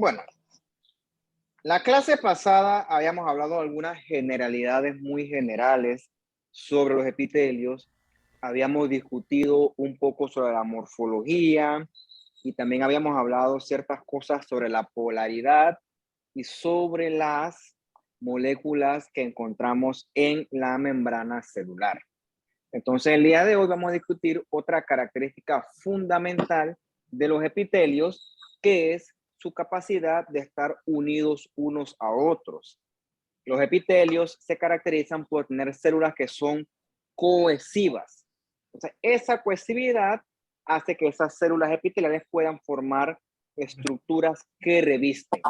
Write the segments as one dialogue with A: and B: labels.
A: Bueno, la clase pasada habíamos hablado de algunas generalidades muy generales sobre los epitelios. Habíamos discutido un poco sobre la morfología y también habíamos hablado ciertas cosas sobre la polaridad y sobre las moléculas que encontramos en la membrana celular. Entonces, el día de hoy vamos a discutir otra característica fundamental de los epitelios, que es su capacidad de estar unidos unos a otros. Los epitelios se caracterizan por tener células que son cohesivas. Entonces, esa cohesividad hace que esas células epiteliales puedan formar estructuras que revisten.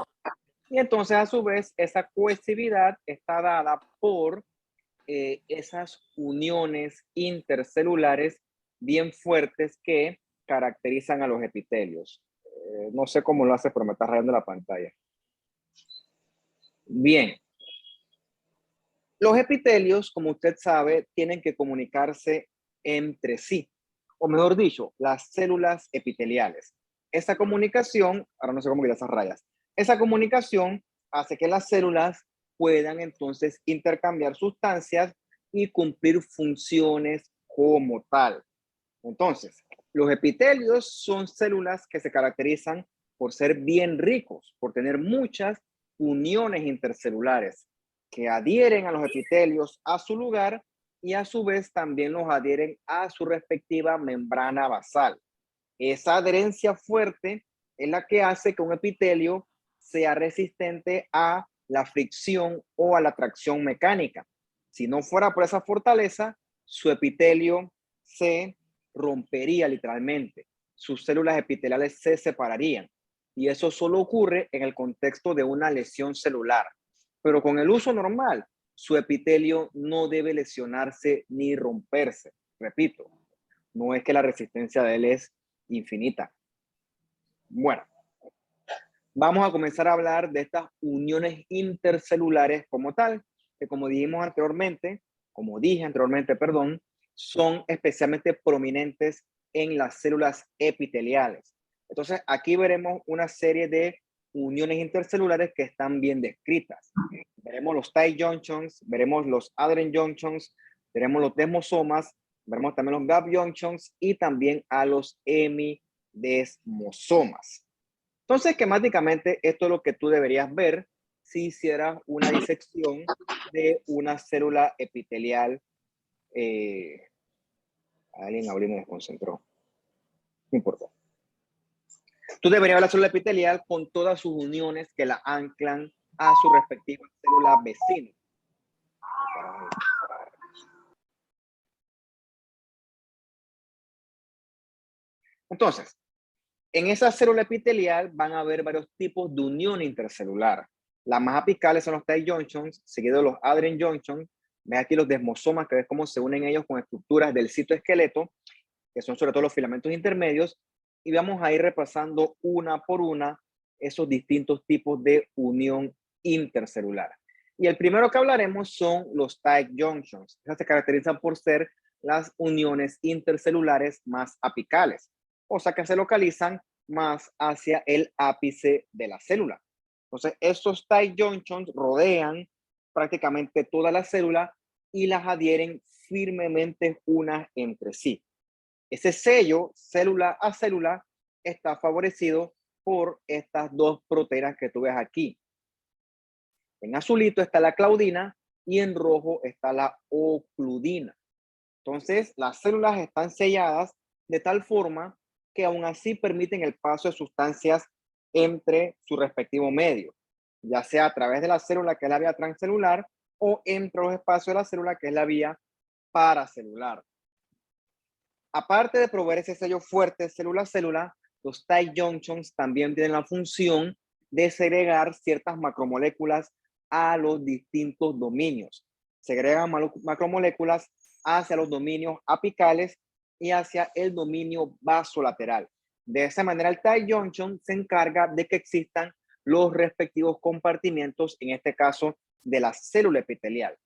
A: Y entonces, a su vez, esa cohesividad está dada por esas uniones intercelulares bien fuertes que caracterizan a los epitelios. No sé cómo lo hace, pero me está rayando la pantalla. Bien. Los epitelios, como usted sabe, tienen que comunicarse entre sí, o mejor dicho, las células epiteliales. Esa comunicación, ahora no sé cómo quitar esas rayas, esa comunicación hace que las células puedan entonces intercambiar sustancias y cumplir funciones como tal. Entonces, los epitelios son células que se caracterizan por ser bien ricos, por tener muchas uniones intercelulares que adhieren a los epitelios a su lugar y a su vez también los adhieren a su respectiva membrana basal. Esa adherencia fuerte es la que hace que un epitelio sea resistente a la fricción o a la tracción mecánica. Si no fuera por esa fortaleza, su epitelio se rompería literalmente. Sus células epiteliales se separarían. Y eso solo ocurre en el contexto de una lesión celular. Pero con el uso normal, su epitelio no debe lesionarse ni romperse. Repito, no es que la resistencia de él es infinita. Bueno, vamos a comenzar a hablar de estas uniones intercelulares como tal, que como dije anteriormente, perdón, son especialmente prominentes en las células epiteliales. Entonces, aquí veremos una serie de uniones intercelulares que están bien descritas. Veremos los tight junctions, veremos los adherent junctions, veremos los desmosomas, veremos también los gap junctions y también a los hemidesmosomas. Entonces, esquemáticamente, esto es lo que tú deberías ver si hicieras una disección de una célula epitelial. Alguien abrió y me desconcentró. No importa. Tú deberías ver la célula epitelial con todas sus uniones que la anclan a su respectiva célula vecina. Entonces, en esa célula epitelial van a haber varios tipos de unión intercelular. Las más apicales son los tight junctions, seguidos de los adherent junctions. Ves aquí los desmosomas, que ves cómo se unen ellos con estructuras del citoesqueleto, que son sobre todo los filamentos intermedios, y vamos a ir repasando una por una esos distintos tipos de unión intercelular. Y el primero que hablaremos son los tight junctions. Estas se caracterizan por ser las uniones intercelulares más apicales, o sea que se localizan más hacia el ápice de la célula. Entonces, estos tight junctions rodean prácticamente toda la célula y las adhieren firmemente unas entre sí. Ese sello, célula a célula, está favorecido por estas dos proteínas que tú ves aquí. En azulito está la claudina y en rojo está la ocludina. Entonces, las células están selladas de tal forma que aún así permiten el paso de sustancias entre su respectivo medio, ya sea a través de la célula, que es la vía transcelular, o entre los espacios de la célula, que es la vía paracelular. Aparte de proveer ese sello fuerte célula a célula, los tight junctions también tienen la función de segregar ciertas macromoléculas a los distintos dominios. Segregan macromoléculas hacia los dominios apicales y hacia el dominio vasolateral. De esa manera, el tight junction se encarga de que existan los respectivos compartimientos, en este caso de la célula epitelial.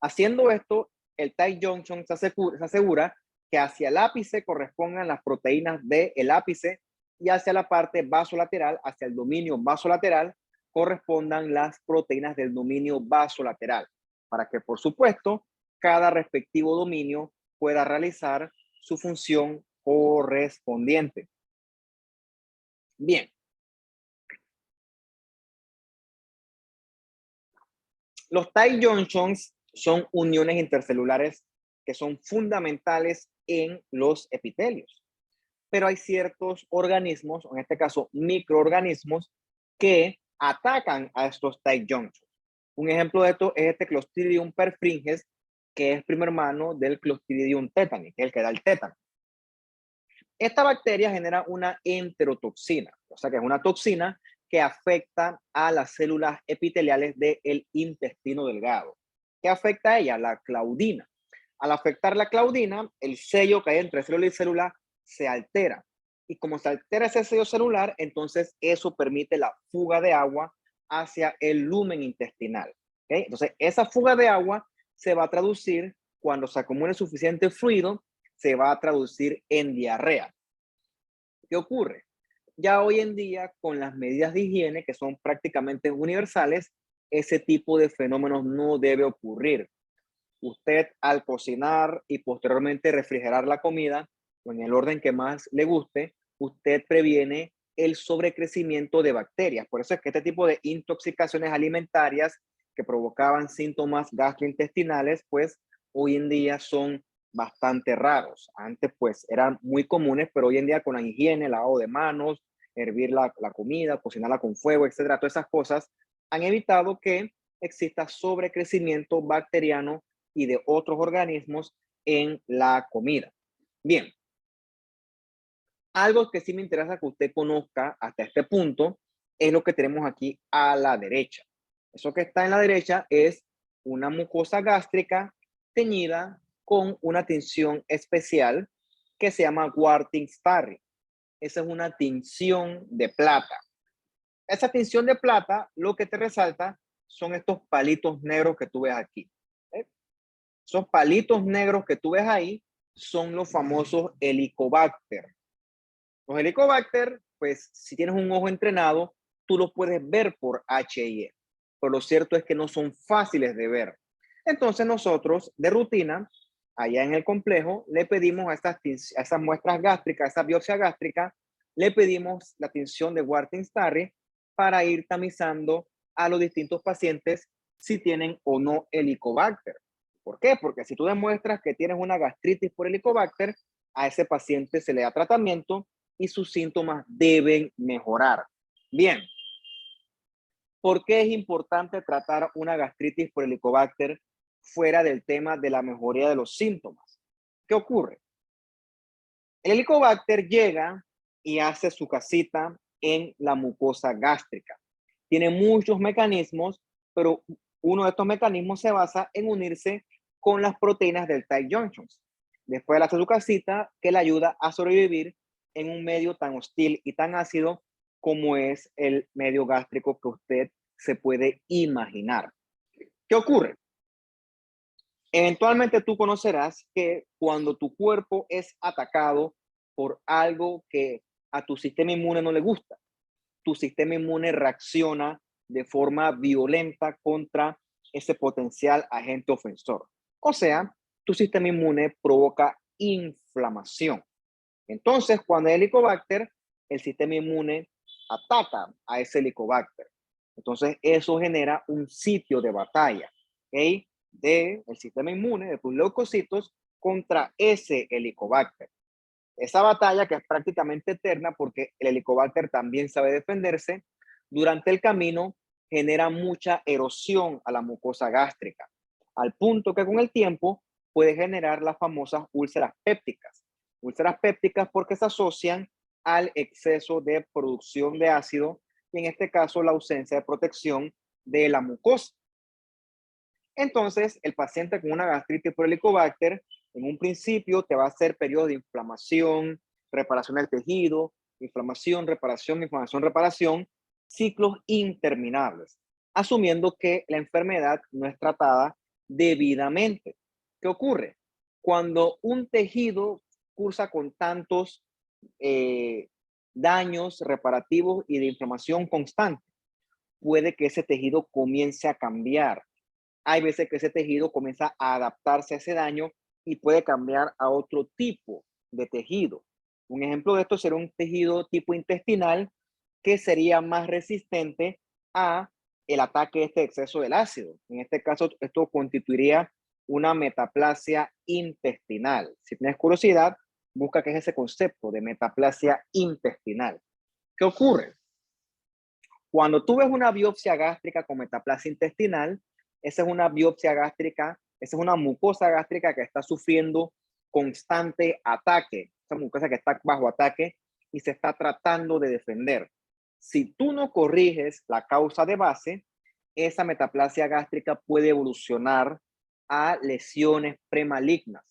A: Haciendo esto, el tight junction se asegura que hacia el ápice correspondan las proteínas del ápice y hacia la parte vasolateral, hacia el dominio vasolateral, correspondan las proteínas del dominio vasolateral, para que, por supuesto, cada respectivo dominio pueda realizar su función correspondiente. Bien. Los tight junctions son uniones intercelulares que son fundamentales en los epitelios. Pero hay ciertos organismos, en este caso microorganismos, que atacan a estos tight junctions. Un ejemplo de esto es este Clostridium perfringens, que es primo hermano del Clostridium tetani, que es el que da el tétano. Esta bacteria genera una enterotoxina, o sea que es una toxina que afecta a las células epiteliales del intestino delgado. ¿Qué afecta a ella? La claudina. Al afectar la claudina, el sello que hay entre célula y célula se altera. Y como se altera ese sello celular, entonces eso permite la fuga de agua hacia el lumen intestinal. ¿Okay? Entonces, esa fuga de agua se va a traducir cuando se acumule suficiente fluido, se va a traducir en diarrea. ¿Qué ocurre? Ya hoy en día, con las medidas de higiene, que son prácticamente universales, ese tipo de fenómenos no debe ocurrir. Usted, al cocinar y posteriormente refrigerar la comida, o en el orden que más le guste, usted previene el sobrecrecimiento de bacterias. Por eso es que este tipo de intoxicaciones alimentarias que provocaban síntomas gastrointestinales, pues hoy en día son bastante raros. Antes, pues, eran muy comunes, pero hoy en día con la higiene, lavado de manos, hervir la comida, cocinarla con fuego, etcétera, todas esas cosas han evitado que exista sobrecrecimiento bacteriano y de otros organismos en la comida. Bien, algo que sí me interesa que usted conozca hasta este punto es lo que tenemos aquí a la derecha. Eso que está en la derecha es una mucosa gástrica teñida con una tinción especial que se llama Warthin-Starry. Esa es una tinción de plata. Esa tinción de plata lo que te resalta son estos palitos negros que tú ves aquí. ¿Eh? Esos palitos negros que tú ves ahí son los famosos Helicobacter. Los Helicobacter, pues si tienes un ojo entrenado, tú los puedes ver por HIE, pero lo cierto es que no son fáciles de ver. Entonces nosotros, de rutina, allá en el complejo, le pedimos a esas muestras gástricas, a esa biopsia gástrica, le pedimos la tinción de Warthin-Starry para ir tamizando a los distintos pacientes si tienen o no Helicobacter. ¿Por qué? Porque si tú demuestras que tienes una gastritis por Helicobacter, a ese paciente se le da tratamiento y sus síntomas deben mejorar. Bien, ¿por qué es importante tratar una gastritis por Helicobacter fuera del tema de la mejoría de los síntomas? ¿Qué ocurre? El Helicobacter llega y hace su casita en la mucosa gástrica. Tiene muchos mecanismos, pero uno de estos mecanismos se basa en unirse con las proteínas del tight junctions. Después de hacer su casita, que le ayuda a sobrevivir en un medio tan hostil y tan ácido como es el medio gástrico que usted se puede imaginar. ¿Qué ocurre? Eventualmente tú conocerás que cuando tu cuerpo es atacado por algo que a tu sistema inmune no le gusta, tu sistema inmune reacciona de forma violenta contra ese potencial agente ofensor. O sea, tu sistema inmune provoca inflamación. Entonces, cuando hay Helicobacter, el sistema inmune ataca a ese Helicobacter. Entonces, eso genera un sitio de batalla, ¿ok? Del sistema inmune, de tus leucocitos, contra ese Helicobacter. Esa batalla que es prácticamente eterna porque el Helicobacter también sabe defenderse, durante el camino genera mucha erosión a la mucosa gástrica, al punto que con el tiempo puede generar las famosas úlceras pépticas. Úlceras pépticas porque se asocian al exceso de producción de ácido y en este caso la ausencia de protección de la mucosa. Entonces, el paciente con una gastritis por Helicobacter, en un principio te va a hacer periodos de inflamación, reparación del tejido, inflamación, reparación, ciclos interminables, asumiendo que la enfermedad no es tratada debidamente. ¿Qué ocurre? Cuando un tejido cursa con tantos daños reparativos y de inflamación constante, puede que ese tejido comience a cambiar. Hay veces que ese tejido comienza a adaptarse a ese daño y puede cambiar a otro tipo de tejido. Un ejemplo de esto sería un tejido tipo intestinal que sería más resistente a el ataque de este exceso del ácido. En este caso, esto constituiría una metaplasia intestinal. Si tienes curiosidad, busca qué es ese concepto de metaplasia intestinal. ¿Qué ocurre? Cuando tú ves una biopsia gástrica con metaplasia intestinal, esa es una biopsia gástrica, esa es una mucosa gástrica que está sufriendo constante ataque, esa mucosa que está bajo ataque y se está tratando de defender. Si tú no corriges la causa de base, esa metaplasia gástrica puede evolucionar a lesiones premalignas,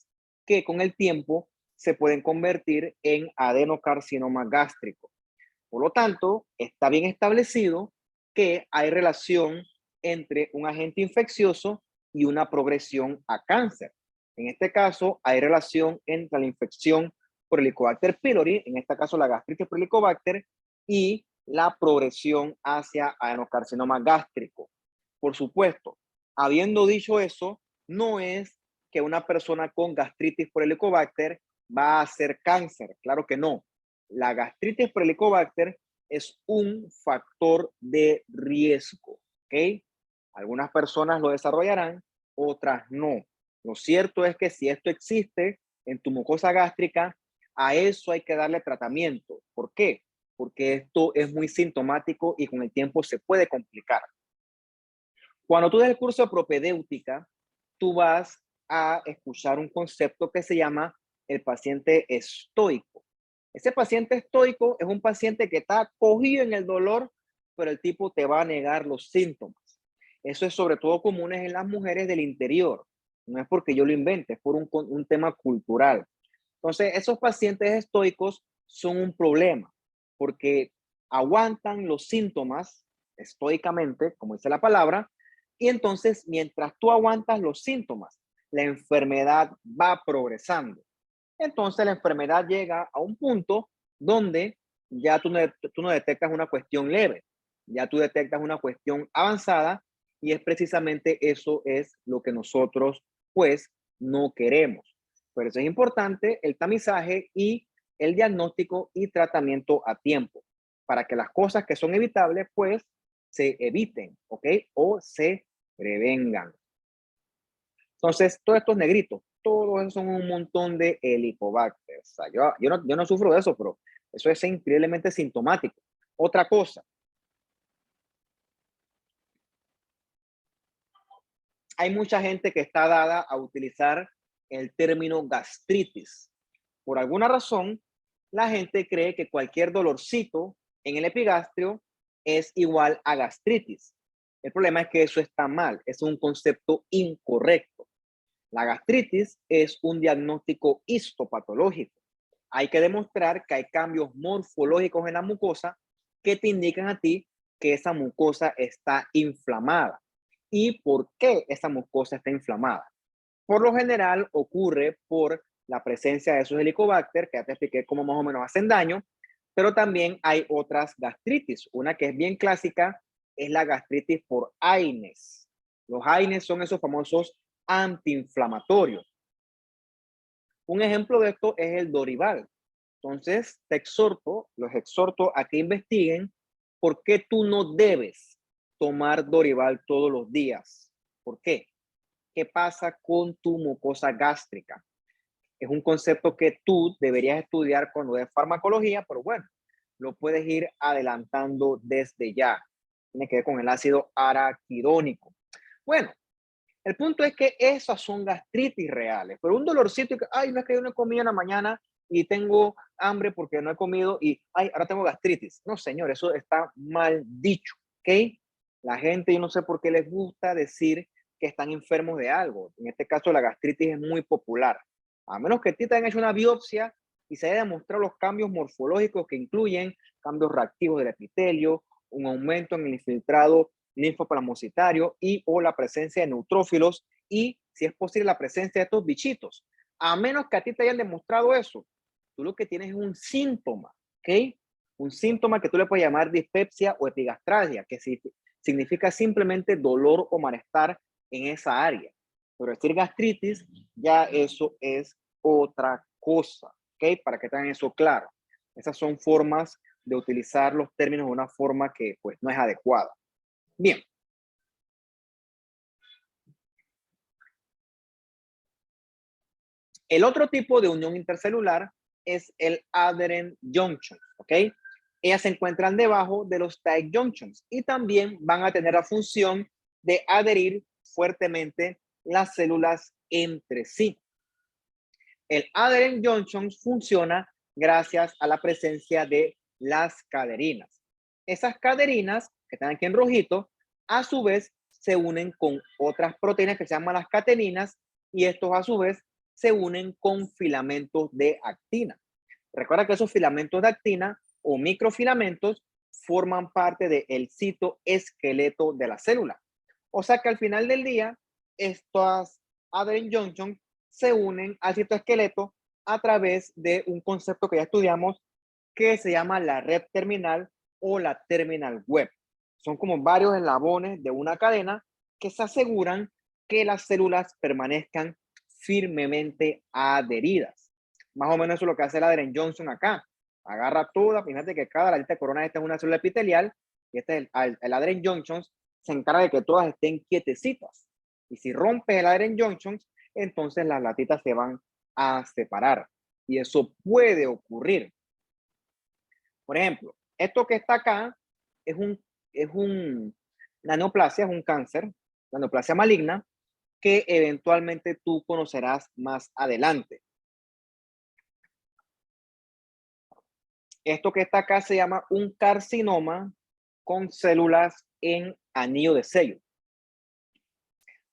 A: que con el tiempo se pueden convertir en adenocarcinoma gástrico. Por lo tanto, está bien establecido que hay relación entre un agente infeccioso y una progresión a cáncer. En este caso, hay relación entre la infección por Helicobacter pylori, en este caso la gastritis por Helicobacter, y la progresión hacia adenocarcinoma gástrico. Por supuesto, habiendo dicho eso, no es que una persona con gastritis por Helicobacter va a hacer cáncer, claro que no. La gastritis por Helicobacter es un factor de riesgo, ¿ok? Algunas personas lo desarrollarán, otras no. Lo cierto es que si esto existe en tu mucosa gástrica, a eso hay que darle tratamiento. ¿Por qué? Porque esto es muy sintomático y con el tiempo se puede complicar. Cuando tú des el curso de propedéutica, tú vas a escuchar un concepto que se llama el paciente estoico. Ese paciente estoico es un paciente que está cogido en el dolor, pero el tipo te va a negar los síntomas. Eso es sobre todo común en las mujeres del interior. No es porque yo lo invente, es por un tema cultural. Entonces, esos pacientes estoicos son un problema porque aguantan los síntomas estoicamente, como dice la palabra, y entonces mientras tú aguantas los síntomas, la enfermedad va progresando. Entonces la enfermedad llega a un punto donde ya tú no detectas una cuestión leve, ya tú detectas una cuestión avanzada y es precisamente eso es lo que nosotros pues no queremos. Por eso es importante el tamizaje y el diagnóstico y tratamiento a tiempo para que las cosas que son evitables pues se eviten, ¿ok? O se prevengan. Entonces, todos estos negritos, todos esos son un montón de helicobacter. O sea, yo no sufro de eso, pero eso es increíblemente sintomático. Otra cosa, hay mucha gente que está dada a utilizar el término gastritis. Por alguna razón, la gente cree que cualquier dolorcito en el epigastrio es igual a gastritis. El problema es que eso está mal, es un concepto incorrecto. La gastritis es un diagnóstico histopatológico. Hay que demostrar que hay cambios morfológicos en la mucosa que te indican a ti que esa mucosa está inflamada. ¿Y por qué esa mucosa está inflamada? Por lo general ocurre por la presencia de esos helicobacter, que ya te expliqué cómo más o menos hacen daño, pero también hay otras gastritis. Una que es bien clásica es la gastritis por AINES. Los AINES son esos famosos antiinflamatorios. Un ejemplo de esto es el Dorival. Entonces, los exhorto a que investiguen por qué tú no debes tomar Dorival todos los días. ¿Por qué? ¿Qué pasa con tu mucosa gástrica? Es un concepto que tú deberías estudiar cuando des farmacología, pero bueno, lo puedes ir adelantando desde ya. Tiene que ver con el ácido araquidónico. Bueno, el punto es que esas son gastritis reales, pero un dolorcito que, ay, no es que yo no he comido en la mañana y tengo hambre porque no he comido y, ay, ahora tengo gastritis. No, señor, eso está mal dicho, ¿ok? La gente, yo no sé por qué les gusta decir que están enfermos de algo. En este caso, la gastritis es muy popular. A menos que a ti te hayan hecho una biopsia y se haya demostrado los cambios morfológicos que incluyen cambios reactivos del epitelio, un aumento en el infiltrado linfoplasmocitario y o la presencia de neutrófilos y, si es posible, la presencia de estos bichitos. A menos que a ti te hayan demostrado eso, tú lo que tienes es un síntoma, ¿ok? Un síntoma que tú le puedes llamar dispepsia o epigastralgia, que significa simplemente dolor o malestar en esa área. Pero decir gastritis, ya eso es otra cosa, ¿ok? Para que tengan eso claro. Esas son formas de utilizar los términos de una forma que pues no es adecuada. Bien. El otro tipo de unión intercelular es el adherent junction, ¿ok? Ellas se encuentran debajo de los tight junctions y también van a tener la función de adherir fuertemente las células entre sí. El adherent junction funciona gracias a la presencia de las caderinas. Esas caderinas, que están aquí en rojito, a su vez se unen con otras proteínas que se llaman las cateninas y estos a su vez se unen con filamentos de actina. Recuerda que esos filamentos de actina o microfilamentos forman parte del citoesqueleto de la célula. O sea que al final del día, estas adherent junctions se unen al citoesqueleto a través de un concepto que ya estudiamos que se llama la red terminal o la terminal web. Son como varios eslabones de una cadena que se aseguran que las células permanezcan firmemente adheridas. Más o menos eso es lo que hace la adherent junction acá. Agarra toda, fíjate que cada ladita de corona esta es una célula epitelial y este es el adherent junction se encarga de que todas estén quietecitas. Y si rompes el adherent junction, entonces las latitas se van a separar. Y eso puede ocurrir. Por ejemplo, esto que está acá es una neoplasia, es un cáncer, la neoplasia maligna, que eventualmente tú conocerás más adelante. Esto que está acá se llama un carcinoma con células en anillo de sello.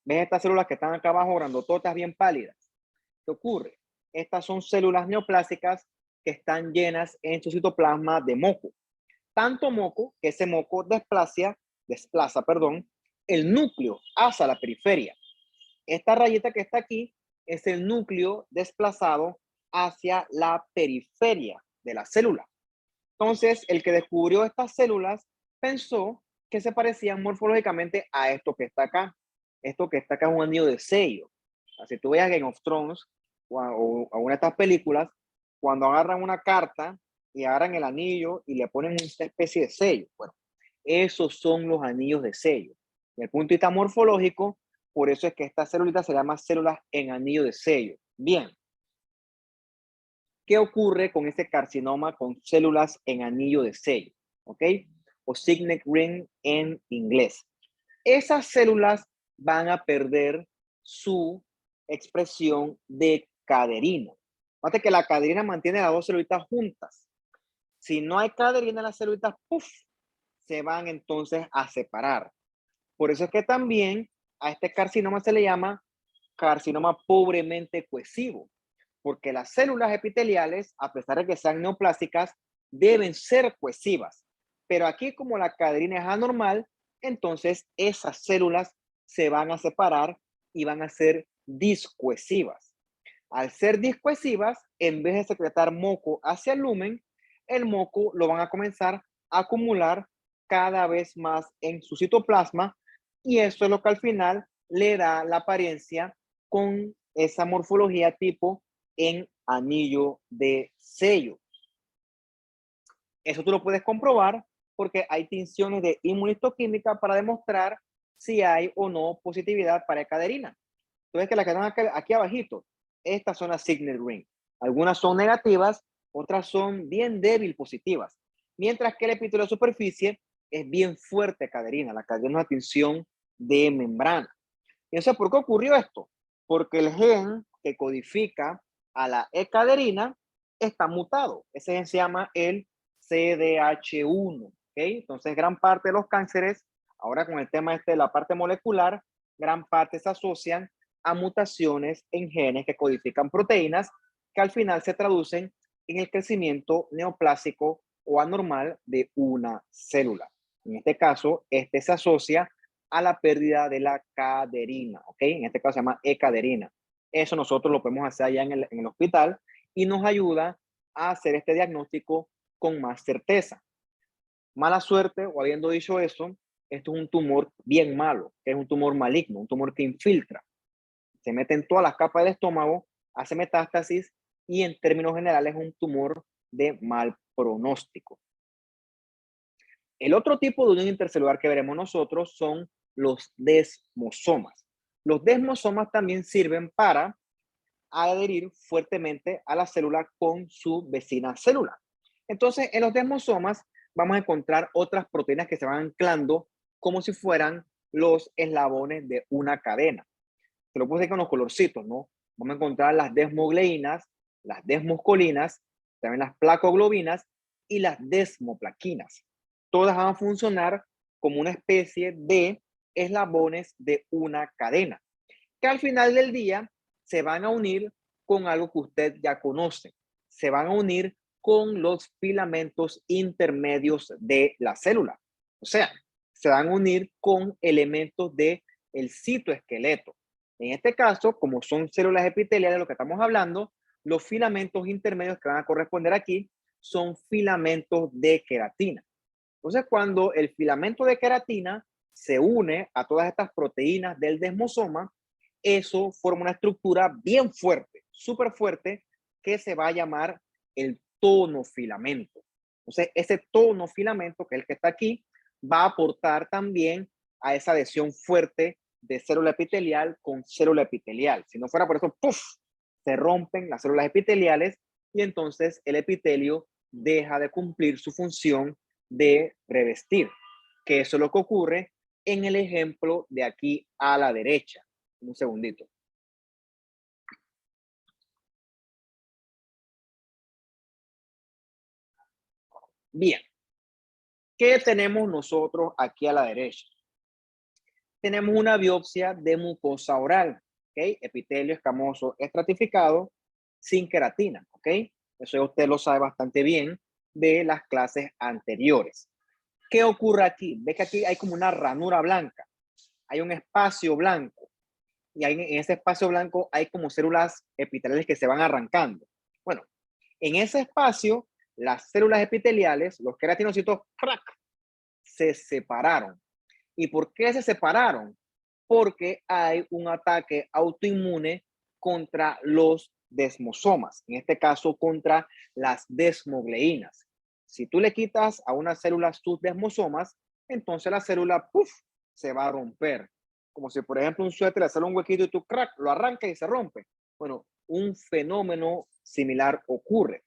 A: ¿Ves estas células que están acá abajo, grandototas, bien pálidas? ¿Qué ocurre? Estas son células neoplásicas que están llenas en su citoplasma de moco. Tanto moco que ese moco desplaza, el núcleo hacia la periferia. Esta rayita que está aquí es el núcleo desplazado hacia la periferia de la célula. Entonces, el que descubrió estas células pensó que se parecían morfológicamente a esto que está acá. Esto que está acá es un anillo de sello. Si tú veas Game of Thrones o una de estas películas, cuando agarran una carta y agarran el anillo y le ponen una especie de sello. Bueno, esos son los anillos de sello. Desde el punto de vista morfológico, por eso es que esta célula se llama células en anillo de sello. Bien. ¿Qué ocurre con ese carcinoma con células en anillo de sello? ¿Ok? O signet ring en inglés. Esas células van a perder su expresión de caderina. Fíjate que la caderina mantiene las dos celulitas juntas. Si no hay caderina, las celulitas, ¡puf!, se van entonces a separar. Por eso es que también a este carcinoma se le llama carcinoma pobremente cohesivo, porque las células epiteliales, a pesar de que sean neoplásicas, deben ser cohesivas. Pero aquí, como la caderina es anormal, entonces esas células se van a separar y van a ser discohesivas. Al ser discohesivas, en vez de secretar moco hacia el lumen, el moco lo van a comenzar a acumular cada vez más en su citoplasma y eso es lo que al final le da la apariencia con esa morfología tipo en anillo de sello. Eso tú lo puedes comprobar porque hay tinciones de inmunistoquímica para demostrar si hay o no positividad para caderina. Entonces, que las que están aquí abajito, estas son las signet ring. Algunas son negativas, otras son bien débil positivas. Mientras que el epitelio de superficie es bien fuerte caderina. La caderina es una tinción de membrana. Y entonces, ¿por qué ocurrió esto? Porque el gen que codifica a la E-caderina está mutado. Ese gen se llama el CDH1. ¿Okay? Entonces, gran parte de los cánceres, ahora con el tema este de la parte molecular, gran parte se asocian a mutaciones en genes que codifican proteínas que al final se traducen en el crecimiento neoplásico o anormal de una célula. En este caso, este se asocia a la pérdida de la caderina, ¿ok? En este caso se llama E-caderina. Eso nosotros lo podemos hacer allá en el hospital y nos ayuda a hacer este diagnóstico con más certeza. Mala suerte, o habiendo dicho eso, esto es un tumor bien malo, que es un tumor maligno, un tumor que infiltra. Se mete en todas las capas del estómago, hace metástasis y en términos generales es un tumor de mal pronóstico. El otro tipo de unión intercelular que veremos nosotros son los desmosomas. Los desmosomas también sirven para adherir fuertemente a la célula con su vecina célula. Entonces, en los desmosomas vamos a encontrar otras proteínas que se van anclando como si fueran los eslabones de una cadena. Se lo puse con los colorcitos, ¿no? Vamos a encontrar las desmogleínas, las desmoscolinas, también las placoglobinas y las desmoplaquinas. Todas van a funcionar como una especie de eslabones de una cadena, que al final del día se van a unir con algo que usted ya conoce. Se van a unir con los filamentos intermedios de la célula. O sea, se van a unir con elementos del citoesqueleto. En este caso, como son células epiteliales de lo que estamos hablando, los filamentos intermedios que van a corresponder aquí son filamentos de queratina. Entonces, cuando el filamento de queratina se une a todas estas proteínas del desmosoma, eso forma una estructura bien fuerte, súper fuerte, que se va a llamar el tonofilamento. Entonces, ese tonofilamento, que es el que está aquí, va a aportar también a esa adhesión fuerte de célula epitelial con célula epitelial. Si no fuera por eso, ¡puf!, se rompen las células epiteliales y entonces el epitelio deja de cumplir su función de revestir, que eso es lo que ocurre en el ejemplo de aquí a la derecha. Un segundito. Bien, ¿qué tenemos nosotros aquí a la derecha? Tenemos una biopsia de mucosa oral, ¿ok? Epitelio escamoso estratificado sin queratina, ¿ok? Eso usted lo sabe bastante bien de las clases anteriores. ¿Qué ocurre aquí? Ve que aquí hay como una ranura blanca, hay un espacio blanco, y en ese espacio blanco hay como células epiteliales que se van arrancando. Bueno, en ese espacio, las células epiteliales, los queratinocitos, ¡crack!, se separaron. ¿Y por qué se separaron? Porque hay un ataque autoinmune contra los desmosomas, en este caso contra las desmogleínas. Si tú le quitas a una célula sus desmosomas, entonces la célula, ¡puf!, se va a romper. Como si, por ejemplo, un suéter le sale un huequito y tú crack, lo arrancas y se rompe. Bueno, un fenómeno similar ocurre.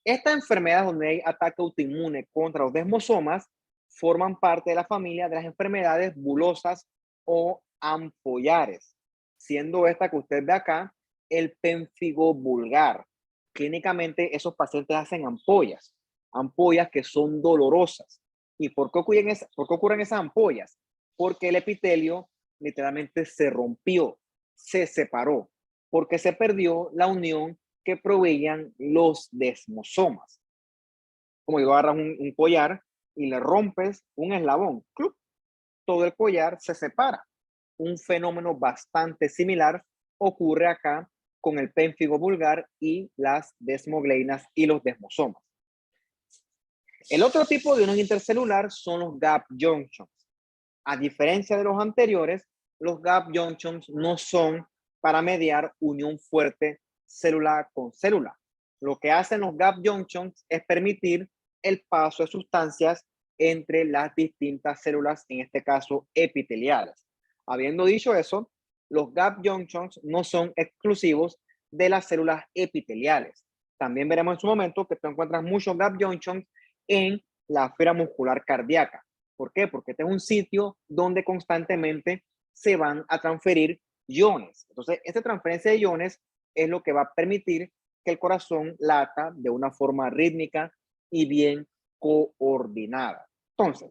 A: Esta enfermedad donde hay ataque autoinmune contra los desmosomas forman parte de la familia de las enfermedades bulosas o ampollares, siendo esta que usted ve acá el pénfigo vulgar. Clínicamente esos pacientes hacen ampollas, ampollas que son dolorosas. ¿Y por qué ocurren esas ampollas? Porque el epitelio literalmente se rompió, se separó, porque se perdió la unión que proveían los desmosomas. Como digo, agarras un collar y le rompes un eslabón, ¡clup!, todo el collar se separa. Un fenómeno bastante similar ocurre acá con el pénfigo vulgar y las desmogleinas y los desmosomas. El otro tipo de unión intercelular son los gap junctions. A diferencia de los anteriores, los gap junctions no son para mediar unión fuerte célula con célula. Lo que hacen los gap junctions es permitir el paso de sustancias entre las distintas células, en este caso epiteliales. Habiendo dicho eso, los gap junctions no son exclusivos de las células epiteliales. También veremos en su momento que tú encuentras muchos gap junctions en la fibra muscular cardíaca. ¿Por qué? Porque este es un sitio donde constantemente se van a transferir iones. Entonces, esta transferencia de iones es lo que va a permitir que el corazón lata de una forma rítmica y bien coordinada. Entonces,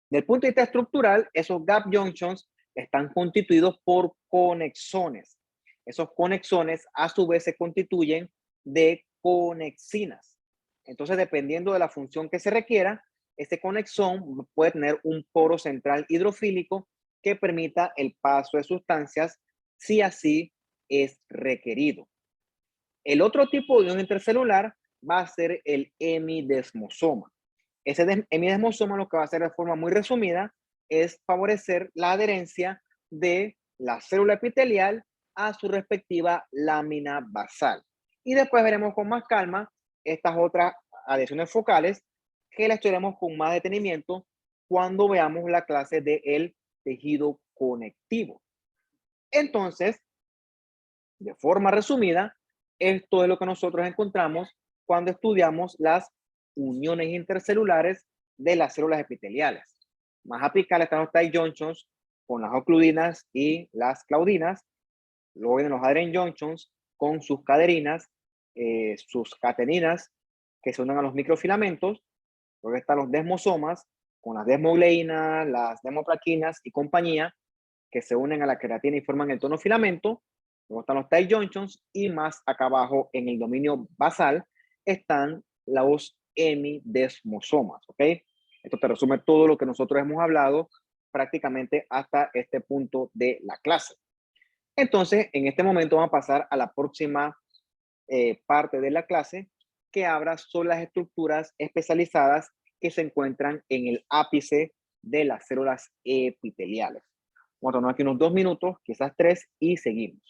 A: desde el punto de vista estructural, esos gap junctions están constituidos por conexones. Esos conexones a su vez se constituyen de conexinas. Entonces, dependiendo de la función que se requiera, este conexón puede tener un poro central hidrofílico que permita el paso de sustancias si así es requerido. El otro tipo de unión intercelular va a ser el hemidesmosoma. Ese hemidesmosoma lo que va a hacer de forma muy resumida es favorecer la adherencia de la célula epitelial a su respectiva lámina basal. Y después veremos con más calma estas otras adhesiones focales que la estudiaremos con más detenimiento cuando veamos la clase del tejido conectivo. Entonces, de forma resumida, esto es lo que nosotros encontramos cuando estudiamos las uniones intercelulares de las células epiteliales. Más apicales están los tight junctions con las ocludinas y las claudinas. Luego vienen los adherent junctions con sus caderinas, sus cateninas que se unen a los microfilamentos. Luego están los desmosomas con las desmogleínas, las desmoplaquinas y compañía que se unen a la queratina y forman el tonofilamento. Luego están los tight junctions y más acá abajo en el dominio basal están los hemidesmosomas, ¿ok? Esto te resume todo lo que nosotros hemos hablado prácticamente hasta este punto de la clase. Entonces, en este momento vamos a pasar a la próxima parte de la clase que habla sobre las estructuras especializadas que se encuentran en el ápice de las células epiteliales. Vamos a tomar aquí unos 2 minutos, quizás 3, y seguimos.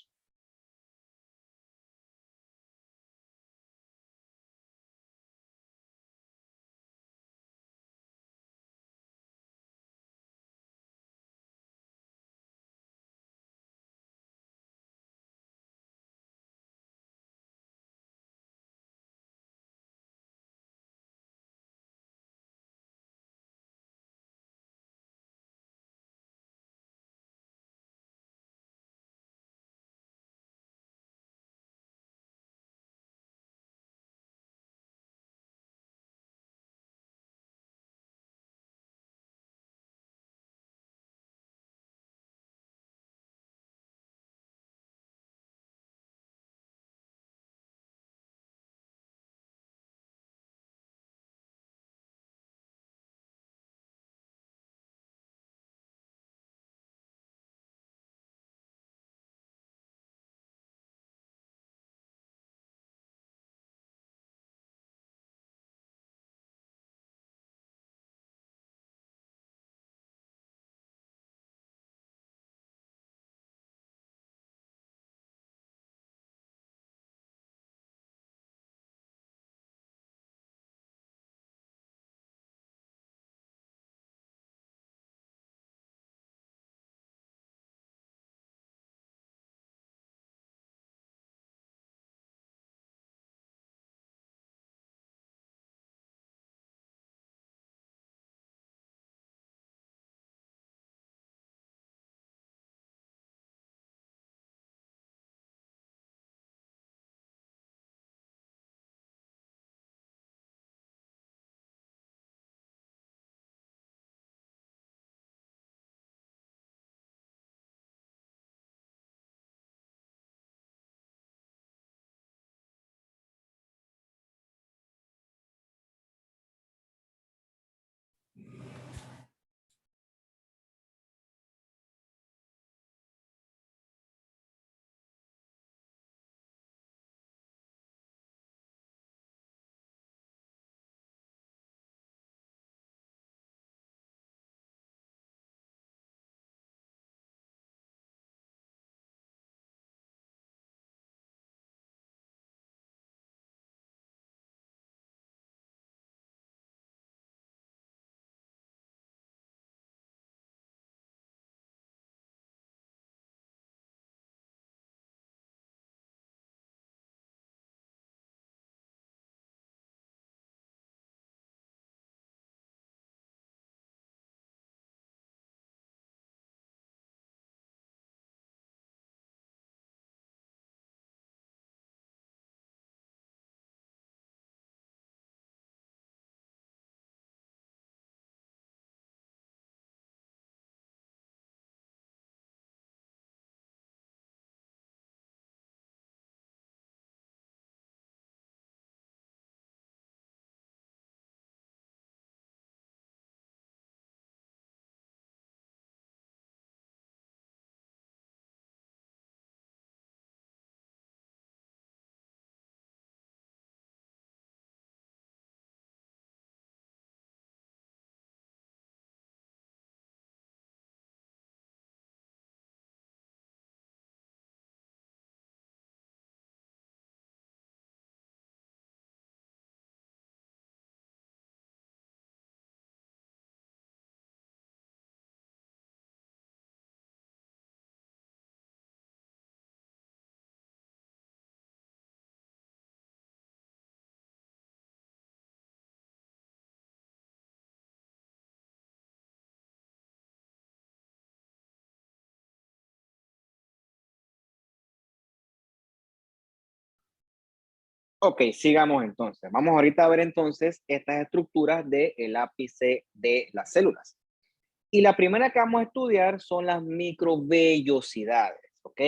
A: Ok, sigamos entonces. Vamos ahorita a ver entonces estas estructuras del ápice de las células. Y la primera que vamos a estudiar son las microvellosidades, ¿ok?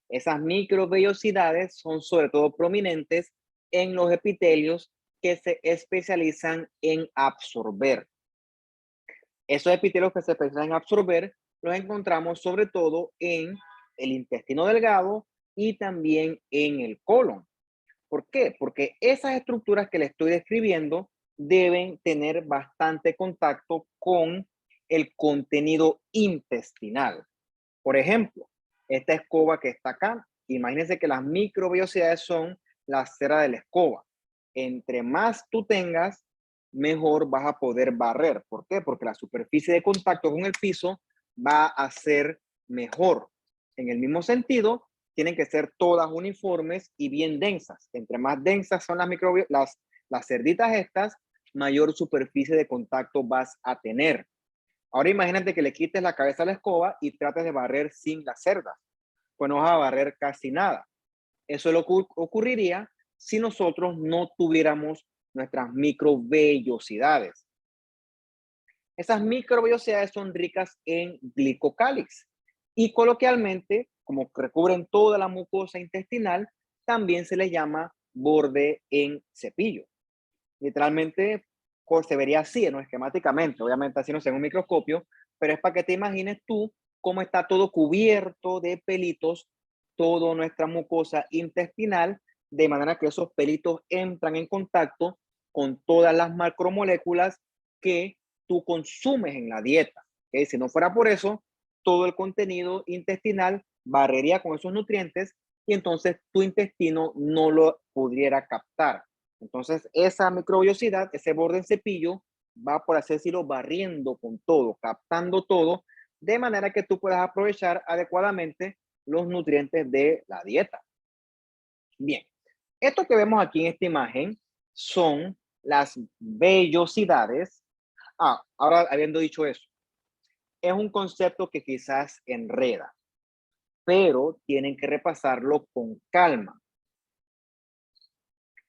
A: Esas microvellosidades son sobre todo prominentes en los epitelios que se especializan en absorber. Esos epitelios que se especializan en absorber los encontramos sobre todo en el intestino delgado y también en el colon. ¿Por qué? Porque esas estructuras que le estoy describiendo deben tener bastante contacto con el contenido intestinal. Por ejemplo, esta escoba que está acá, imagínense que las microvellosidades son la cera de la escoba. Entre más tú tengas, mejor vas a poder barrer. ¿Por qué? Porque la superficie de contacto con el piso va a ser mejor. En el mismo sentido, tienen que ser todas uniformes y bien densas. Entre más densas son las cerditas estas, mayor superficie de contacto vas a tener. Ahora imagínate que le quites la cabeza a la escoba y trates de barrer sin las cerdas. Pues no vas a barrer casi nada. Eso es lo que ocurriría si nosotros no tuviéramos nuestras microvellosidades. Esas microvellosidades son ricas en glicocálix y coloquialmente, como recubren toda la mucosa intestinal, también se les llama borde en cepillo. Literalmente se vería así, ¿no? Esquemáticamente, obviamente así no se ve en un microscopio, pero es para que te imagines tú cómo está todo cubierto de pelitos, toda nuestra mucosa intestinal, de manera que esos pelitos entran en contacto con todas las macromoléculas que tú consumes en la dieta. ¿Okay? Si no fuera por eso, todo el contenido intestinal barrería con esos nutrientes y entonces tu intestino no lo pudiera captar. Entonces, esa microvellosidad, ese borde en cepillo, va, por así decirlo, barriendo con todo, captando todo, de manera que tú puedas aprovechar adecuadamente los nutrientes de la dieta. Bien, esto que vemos aquí en esta imagen son las vellosidades. Ahora habiendo dicho eso, es un concepto que quizás enreda, pero tienen que repasarlo con calma.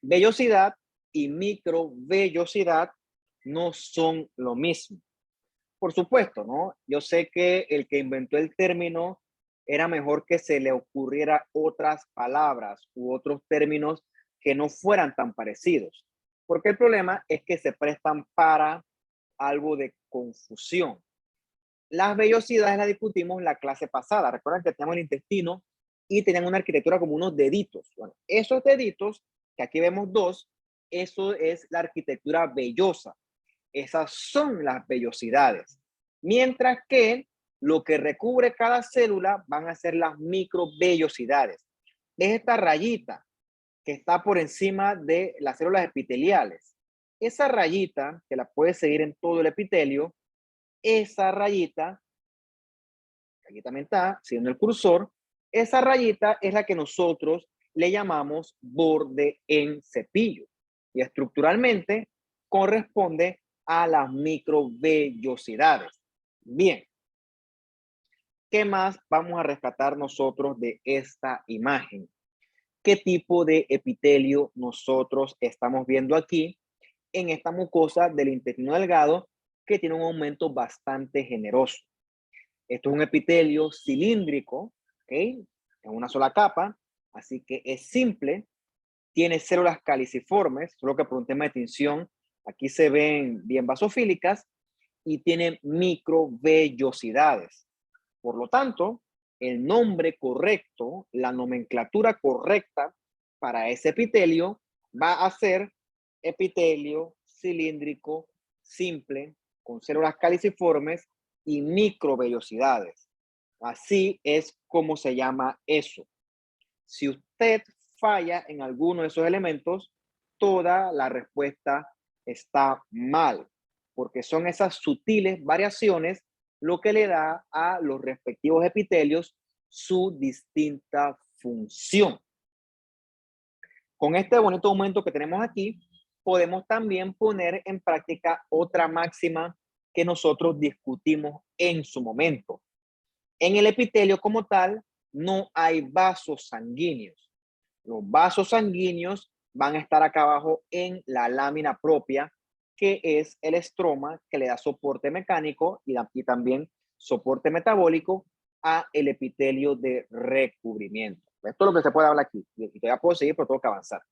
A: Vellosidad y microvellosidad no son lo mismo. Por supuesto, ¿no? Yo sé que el que inventó el término era mejor que se le ocurriera otras palabras u otros términos que no fueran tan parecidos, porque el problema es que se prestan para algo de confusión. Las vellosidades las discutimos en la clase pasada. Recuerdan que tenemos el intestino y tenían una arquitectura como unos deditos. Bueno, esos deditos, que aquí vemos dos, eso es la arquitectura vellosa. Esas son las vellosidades. Mientras que lo que recubre cada célula van a ser las microvellosidades. Es esta rayita que está por encima de las células epiteliales. Esa rayita, que la puedes seguir en todo el epitelio, esa rayita, aquí también está, siguiendo el cursor, esa rayita es la que nosotros le llamamos borde en cepillo. Y estructuralmente corresponde a las microvellosidades. Bien, ¿qué más vamos a rescatar nosotros de esta imagen? ¿Qué tipo de epitelio nosotros estamos viendo aquí en esta mucosa del intestino delgado que tiene un aumento bastante generoso? Esto es un epitelio cilíndrico, ¿ok? En una sola capa, así que es simple. Tiene células caliciformes, solo que por un tema de tinción, aquí se ven bien basofílicas, y tiene microvellosidades. Por lo tanto, el nombre correcto, la nomenclatura correcta para ese epitelio va a ser epitelio cilíndrico simple con células caliciformes y microvellosidades. Así es como se llama eso. Si usted falla en alguno de esos elementos, toda la respuesta está mal, porque son esas sutiles variaciones lo que le da a los respectivos epitelios su distinta función. Con este bonito aumento que tenemos aquí, podemos también poner en práctica otra máxima que nosotros discutimos en su momento. En el epitelio como tal, no hay vasos sanguíneos. Los vasos sanguíneos van a estar acá abajo en la lámina propia, que es el estroma, que le da soporte mecánico y también soporte metabólico a el epitelio de recubrimiento. Esto es lo que se puede hablar aquí. Y todavía puedo seguir, pero tengo que avanzar.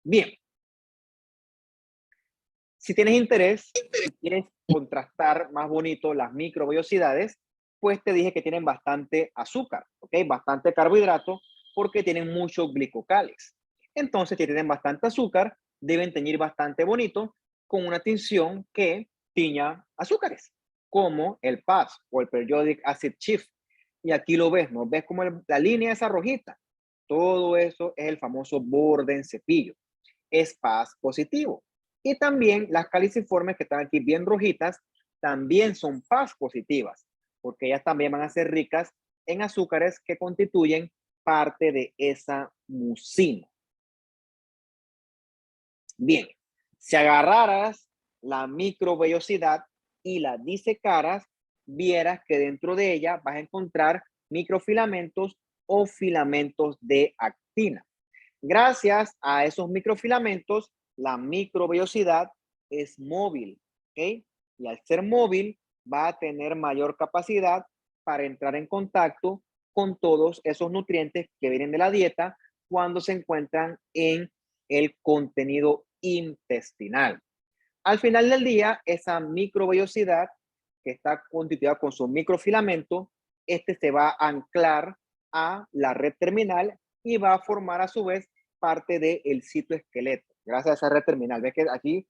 A: Bien. Si tienes interés y quieres contrastar más bonito las microvellosidades, pues te dije que tienen bastante azúcar, ¿ok? Bastante carbohidrato, porque tienen muchos glicocales. Entonces, si tienen bastante azúcar, deben teñir bastante bonito con una tinción que tiña azúcares, como el PAS o el Periodic Acid Shift. Y aquí lo ves, ¿no? ¿Ves como la línea esa rojita? Todo eso es el famoso borde en cepillo. Es PAS positivo. Y también las caliciformes que están aquí bien rojitas, también son PAS positivas, porque ellas también van a ser ricas en azúcares que constituyen parte de esa mucina. Bien, si agarraras la microvellosidad y la disecaras, vieras que dentro de ella vas a encontrar microfilamentos o filamentos de actina. Gracias a esos microfilamentos, la microvellosidad es móvil, ¿ok? Y al ser móvil, va a tener mayor capacidad para entrar en contacto con todos esos nutrientes que vienen de la dieta cuando se encuentran en el contenido intestinal. Al final del día, esa microvellosidad que está constituida con su microfilamento, este se va a anclar a la red terminal y va a formar a su vez parte del citoesqueleto, gracias a esa red terminal. Ves que aquí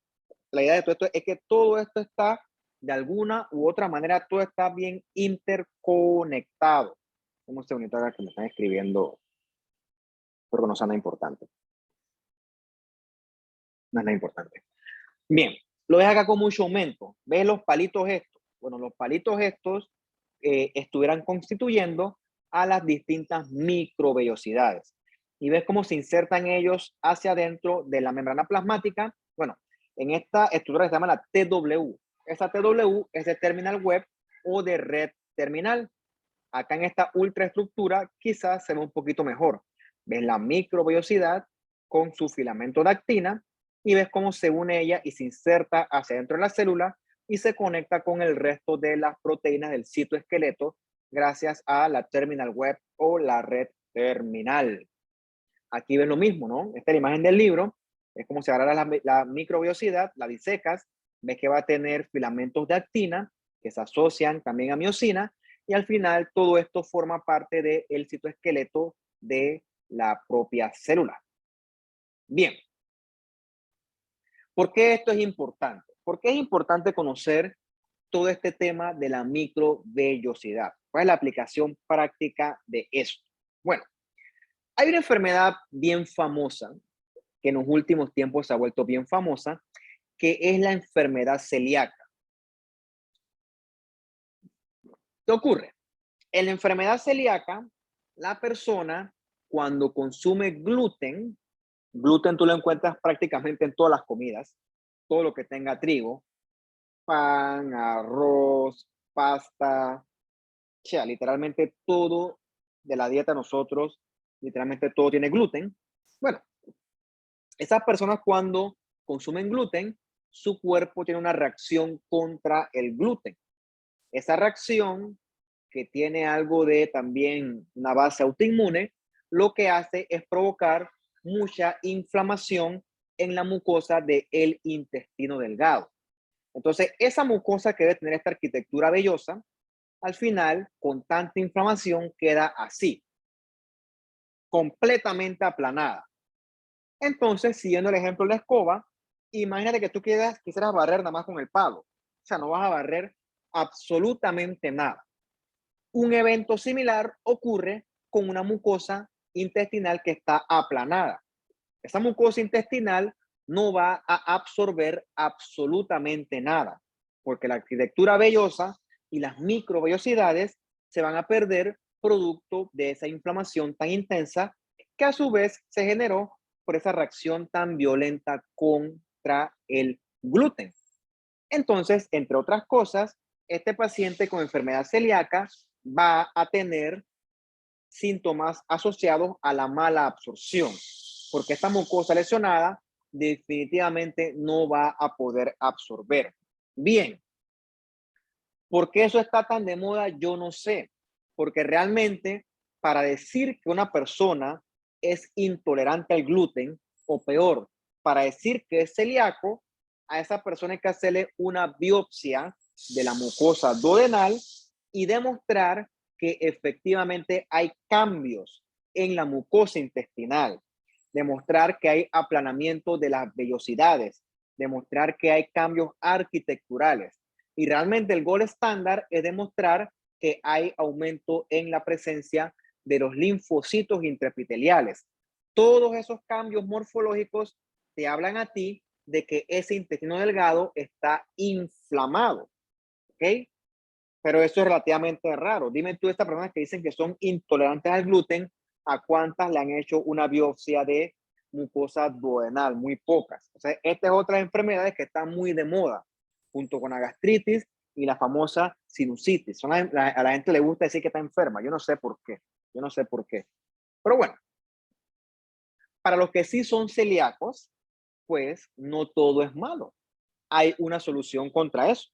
A: la idea de todo esto es que todo esto está de alguna u otra manera, todo está bien interconectado. Un segundito acá que me están escribiendo, pero no es nada importante. No es nada importante. Bien, lo ves acá con mucho aumento. ¿Ves los palitos estos? Bueno, los palitos estos estuvieran constituyendo a las distintas microvellosidades. Y ves cómo se insertan ellos hacia adentro de la membrana plasmática. Bueno, en esta estructura se llama la TW. Esa TW es de terminal web o de red terminal. Acá en esta ultraestructura quizás se ve un poquito mejor. Ves la microvellosidad con su filamento de actina y ves cómo se une ella y se inserta hacia dentro de la célula y se conecta con el resto de las proteínas del citoesqueleto gracias a la terminal web o la red terminal. Aquí ves lo mismo, ¿no? Esta es la imagen del libro. Es como si agarras la microvellosidad, la disecas, ves que va a tener filamentos de actina que se asocian también a miosina y al final todo esto forma parte del citoesqueleto de la propia célula. Bien. ¿Por qué esto es importante? ¿Por qué es importante conocer todo este tema de la microvellosidad? ¿Cuál es la aplicación práctica de esto? Bueno, hay una enfermedad bien famosa que en los últimos tiempos se ha vuelto bien famosa, que es la enfermedad celíaca. ¿Qué ocurre? En la enfermedad celíaca, la persona cuando consume gluten, gluten tú lo encuentras prácticamente en todas las comidas, todo lo que tenga trigo, pan, arroz, pasta, o sea, literalmente todo de la dieta nosotros, literalmente todo tiene gluten. Bueno, esas personas cuando consumen gluten, su cuerpo tiene una reacción contra el gluten. Esa reacción, que tiene algo de también una base autoinmune, lo que hace es provocar mucha inflamación en la mucosa del intestino delgado. Entonces, esa mucosa que debe tener esta arquitectura vellosa, al final, con tanta inflamación, queda así, completamente aplanada. Entonces, siguiendo el ejemplo de la escoba, imagínate que tú quisieras barrer nada más con el palo. O sea, no vas a barrer absolutamente nada. Un evento similar ocurre con una mucosa intestinal que está aplanada. Esa mucosa intestinal no va a absorber absolutamente nada, porque la arquitectura vellosa y las microvellosidades se van a perder producto de esa inflamación tan intensa que a su vez se generó por esa reacción tan violenta contra el gluten. Entonces, entre otras cosas, este paciente con enfermedad celíaca va a tener síntomas asociados a la mala absorción. porque esta mucosa lesionada definitivamente no va a poder absorber. Bien, ¿por qué eso está tan de moda? Yo no sé, porque realmente para decir que una persona es intolerante al gluten, o peor, para decir que es celíaco, a esa persona hay que hacerle una biopsia de la mucosa duodenal y demostrar que efectivamente hay cambios en la mucosa intestinal, demostrar que hay aplanamiento de las vellosidades, demostrar que hay cambios arquitecturales. Y realmente el gol estándar es demostrar que hay aumento en la presencia de los linfocitos intraepiteliales. Todos esos cambios morfológicos te hablan a ti de que ese intestino delgado está inflamado, ¿ok? Pero eso es relativamente raro. Dime tú, estas personas que dicen que son intolerantes al gluten, ¿a cuántas le han hecho una biopsia de mucosa duodenal? Muy pocas. O sea, esta es otra enfermedad que está muy de moda, junto con la gastritis y la famosa sinusitis. A la gente le gusta decir que está enferma. Yo no sé por qué. Yo no sé por qué. Pero bueno, para los que sí son celíacos, pues no todo es malo. Hay una solución contra eso.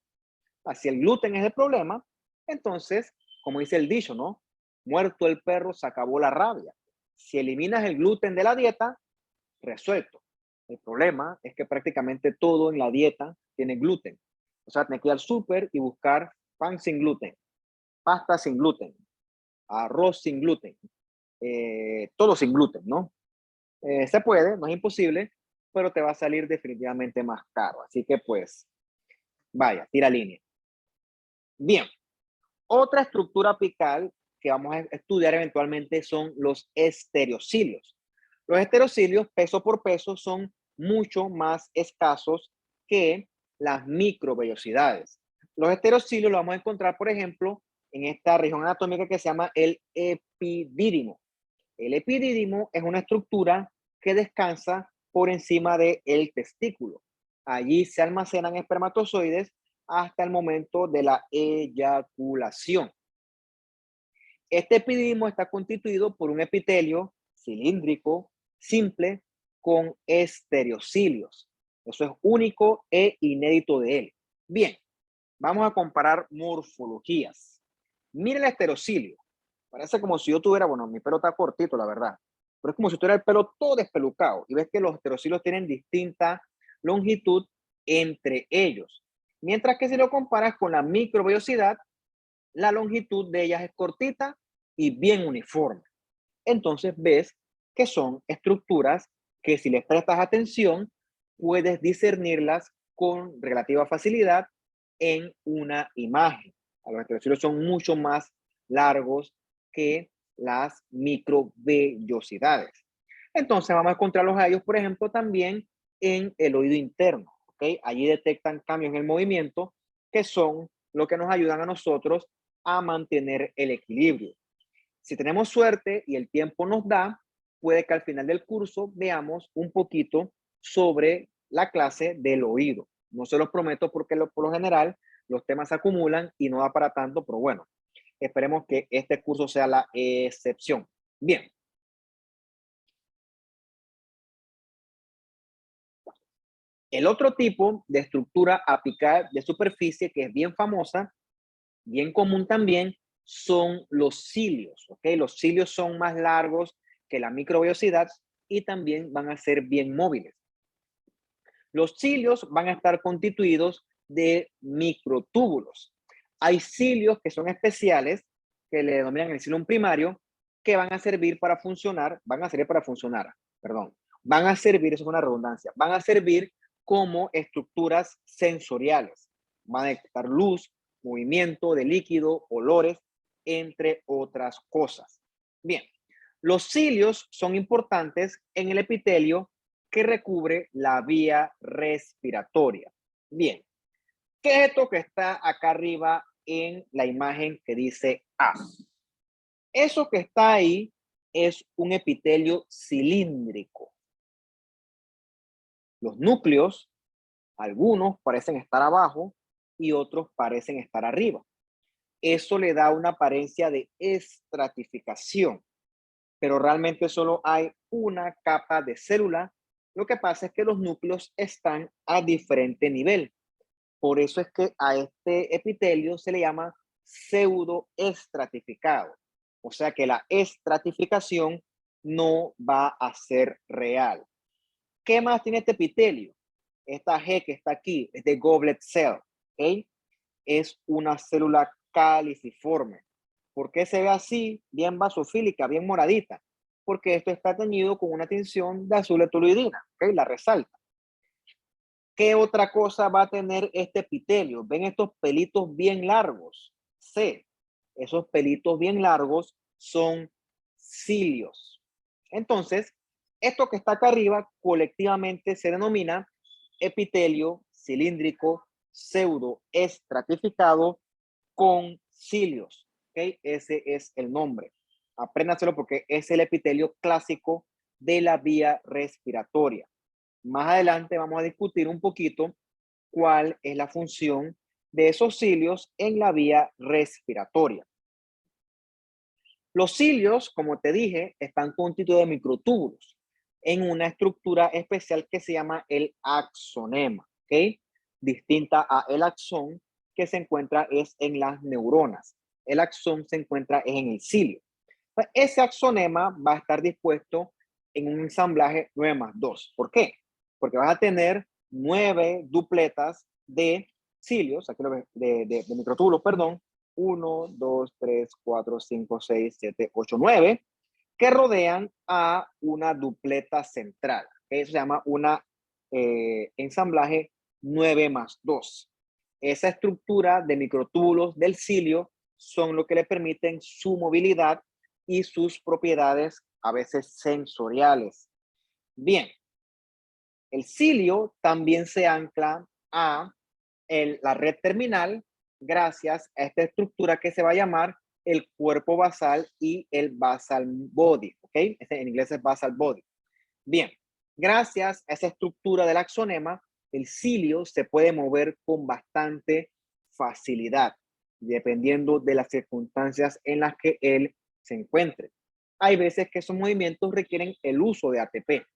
A: Si el gluten es el problema, entonces, como dice el dicho, ¿no? Muerto el perro, se acabó la rabia. Si eliminas el gluten de la dieta, resuelto. El problema es que prácticamente todo en la dieta tiene gluten. O sea, tienes que ir al súper y buscar pan sin gluten, pasta sin gluten, arroz sin gluten, todo sin gluten, ¿no? Se puede, no es imposible, pero te va a salir definitivamente más caro. Así que pues, vaya, tira línea. Bien, otra estructura apical que vamos a estudiar eventualmente son los estereocilios. Los estereocilios, peso por peso, son mucho más escasos que las microvellosidades. Los estereocilios los vamos a encontrar, por ejemplo, en esta región anatómica que se llama el epidídimo. El epidídimo es una estructura que descansa por encima del testículo. Allí se almacenan espermatozoides hasta el momento de la eyaculación. Este epididimo está constituido por un epitelio cilíndrico simple con estereocilios. Eso es único e inédito de él. Bien, vamos a comparar morfologías. Mira el estereocilio. Parece como si yo tuviera, bueno, mi pelo está cortito, la verdad, pero es como si tuviera el pelo todo despelucado. Y ves que los estereocilios tienen distinta longitud entre ellos. Mientras que si lo comparas con la microvellosidad, la longitud de ellas es cortita y bien uniforme. Entonces ves que son estructuras que si les prestas atención, puedes discernirlas con relativa facilidad en una imagen. Los estereocilios son mucho más largos que las microvellosidades. Entonces vamos a encontrarlos a ellos, por ejemplo, también en el oído interno. ¿Okay? Allí detectan cambios en el movimiento que son lo que nos ayudan a nosotros a mantener el equilibrio. Si tenemos suerte y el tiempo nos da, puede que al final del curso veamos un poquito sobre la clase del oído. No se los prometo porque por lo general los temas se acumulan y no da para tanto, pero bueno, esperemos que este curso sea la excepción. Bien. El otro tipo de estructura apical de superficie que es bien famosa, bien común también, son los cilios. ¿Okay? Los cilios son más largos que la microvellosidad y también van a ser bien móviles. Los cilios van a estar constituidos de microtúbulos. Hay cilios que son especiales, que le denominan el cilium primario, que van a servir para funcionar, van a servir, eso es una redundancia, van a servir como estructuras sensoriales. Van a detectar luz, movimiento de líquido, olores, entre otras cosas. Bien, los cilios son importantes en el epitelio que recubre la vía respiratoria. Bien, ¿qué es esto que está acá arriba en la imagen que dice A? Eso que está ahí es un epitelio cilíndrico. Los núcleos, algunos parecen estar abajo y otros parecen estar arriba. Eso le da una apariencia de estratificación. pero realmente solo hay una capa de célula. Lo que pasa es que los núcleos están a diferente nivel. Por eso es que a este epitelio se le llama pseudoestratificado. O sea que la estratificación no va a ser real. ¿Qué más tiene este epitelio? Esta G que está aquí es de goblet cell, ¿ok? Es una célula caliciforme. ¿Por qué se ve así? Bien basofílica, bien moradita. Porque esto está teñido con una tinción de azul de toluidina, ¿ok? La resalta. ¿Qué otra cosa va a tener este epitelio? ¿Ven estos pelitos bien largos? C. Esos pelitos bien largos son cilios. Entonces, esto que está acá arriba colectivamente se denomina epitelio cilíndrico pseudoestratificado con cilios. ¿Okay? Ese es el nombre. Apréndaselo porque es el epitelio clásico de la vía respiratoria. Más adelante vamos a discutir un poquito cuál es la función de esos cilios en la vía respiratoria. Los cilios, como te dije, están constituidos de microtúbulos en una estructura especial que se llama el axonema, ¿ok? Distinta a el axón que se encuentra es en las neuronas. El axón se encuentra en el cilio. Ese axonema va a estar dispuesto en un ensamblaje 9+2. ¿Por qué? Porque vas a tener 9 dupletas de cilios, aquí lo ves, de microtúbulos, perdón, 1, 2, 3, 4, 5, 6, 7, 8, 9, que rodean a una dupleta central. Eso se llama una ensamblaje 9+2. Esa estructura de microtúbulos del cilio son lo que le permiten su movilidad y sus propiedades a veces sensoriales. Bien, el cilio también se ancla a la red terminal gracias a esta estructura que se va a llamar el cuerpo basal y el basal body, ¿ok? En inglés es basal body. Bien, gracias a esa estructura del axonema, el cilio se puede mover con bastante facilidad, dependiendo de las circunstancias en las que él se encuentre. Hay veces que esos movimientos requieren el uso de ATP.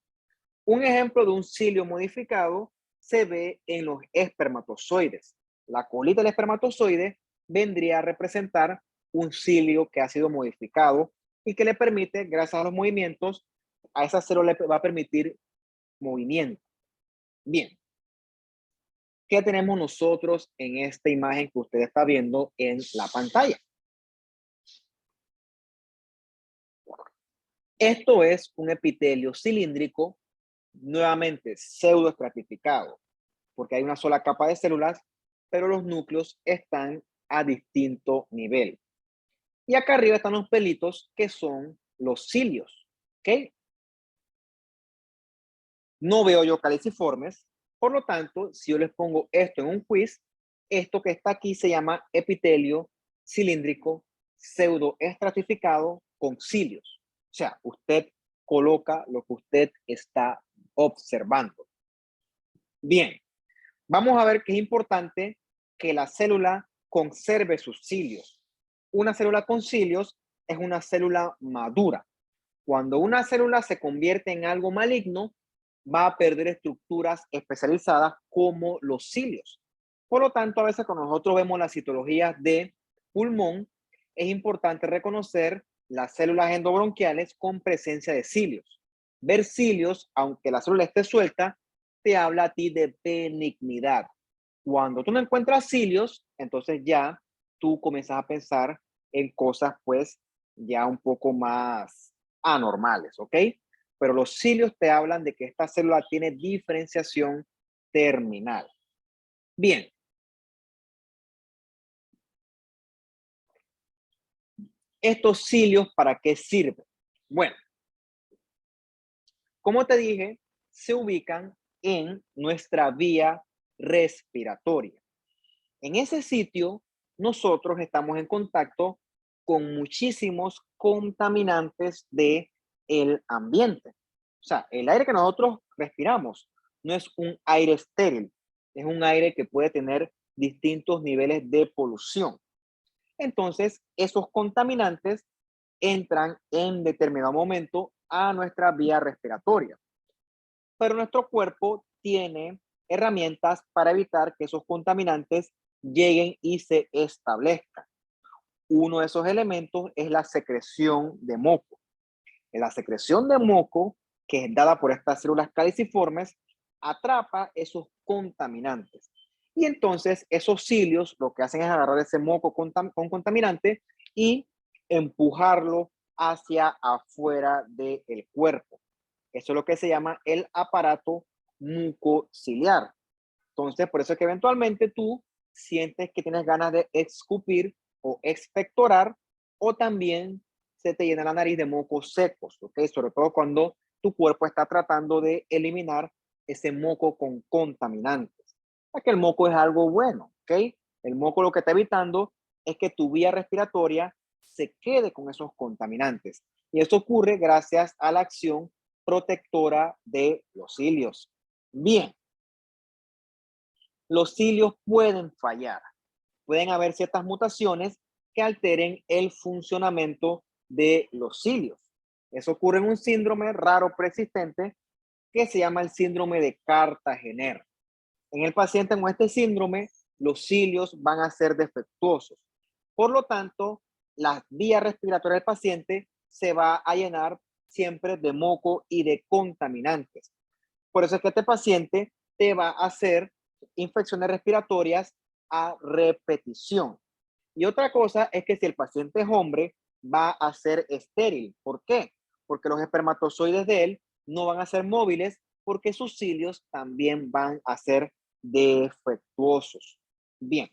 A: Un ejemplo de un cilio modificado se ve en los espermatozoides. La colita del espermatozoide vendría a representar un cilio que ha sido modificado y que le permite, gracias a los movimientos, a esa célula le va a permitir movimiento. Bien, ¿qué tenemos nosotros en esta imagen que usted está viendo en la pantalla? Esto es un epitelio cilíndrico, nuevamente pseudoestratificado, porque hay una sola capa de células, pero los núcleos están a distinto nivel. Y acá arriba están los pelitos que son los cilios, ¿ok? No veo yo caliciformes, por lo tanto, si yo les pongo esto en un quiz, esto que está aquí se llama epitelio cilíndrico pseudoestratificado con cilios. O sea, usted coloca lo que usted está observando. Bien, vamos a ver que es importante que la célula conserve sus cilios. Una célula con cilios es una célula madura. Cuando una célula se convierte en algo maligno, va a perder estructuras especializadas como los cilios. Por lo tanto, a veces cuando nosotros vemos las citologías de pulmón, es importante reconocer las células endobronquiales con presencia de cilios. Ver cilios, aunque la célula esté suelta, te habla a ti de benignidad. Cuando tú no encuentras cilios, entonces ya tú comienzas a pensar en cosas pues ya un poco más anormales, ¿ok? Pero los cilios te hablan de que esta célula tiene diferenciación terminal. Bien. ¿Estos cilios para qué sirven? Bueno, como te dije, se ubican en nuestra vía respiratoria. En ese sitio, nosotros estamos en contacto con muchísimos contaminantes del ambiente. O sea, el aire que nosotros respiramos no es un aire estéril, es un aire que puede tener distintos niveles de polución. Entonces, esos contaminantes entran en determinado momento a nuestra vía respiratoria. Pero nuestro cuerpo tiene herramientas para evitar que esos contaminantes lleguen y se establezcan. Uno de esos elementos es la secreción de moco. En la secreción de moco, que es dada por estas células caliciformes, atrapa esos contaminantes. Y entonces esos cilios lo que hacen es agarrar ese moco con contaminante y empujarlo hacia afuera del cuerpo. Eso es lo que se llama el aparato mucociliar. Entonces, por eso es que eventualmente tú sientes que tienes ganas de escupir o expectorar, o también se te llena la nariz de mocos secos, ¿ok? Sobre todo cuando tu cuerpo está tratando de eliminar ese moco con contaminantes. Ya que el moco es algo bueno, ¿ok? El moco lo que está evitando es que tu vía respiratoria se quede con esos contaminantes. Y eso ocurre gracias a la acción protectora de los cilios. Bien, los cilios pueden fallar. Pueden haber ciertas mutaciones que alteren el funcionamiento de los cilios. Eso ocurre en un síndrome raro persistente que se llama el síndrome de Cartagener. En el paciente con este síndrome, los cilios van a ser defectuosos. Por lo tanto, la vía respiratoria del paciente se va a llenar siempre de moco y de contaminantes. Por eso es que este paciente te va a hacer infecciones respiratorias a repetición. Y otra cosa es que si el paciente es hombre, va a ser estéril. ¿Por qué? Porque los espermatozoides de él no van a ser móviles porque sus cilios también van a ser defectuosos. Bien,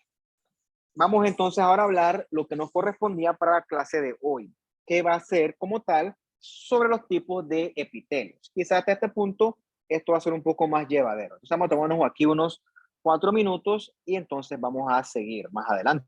A: vamos entonces ahora a hablar lo que nos correspondía para la clase de hoy, que va a ser como tal sobre los tipos de epitelios. Quizás hasta este punto esto va a ser un poco más llevadero. Entonces vamos a tomarnos aquí unos 4 minutos y entonces vamos a seguir más adelante.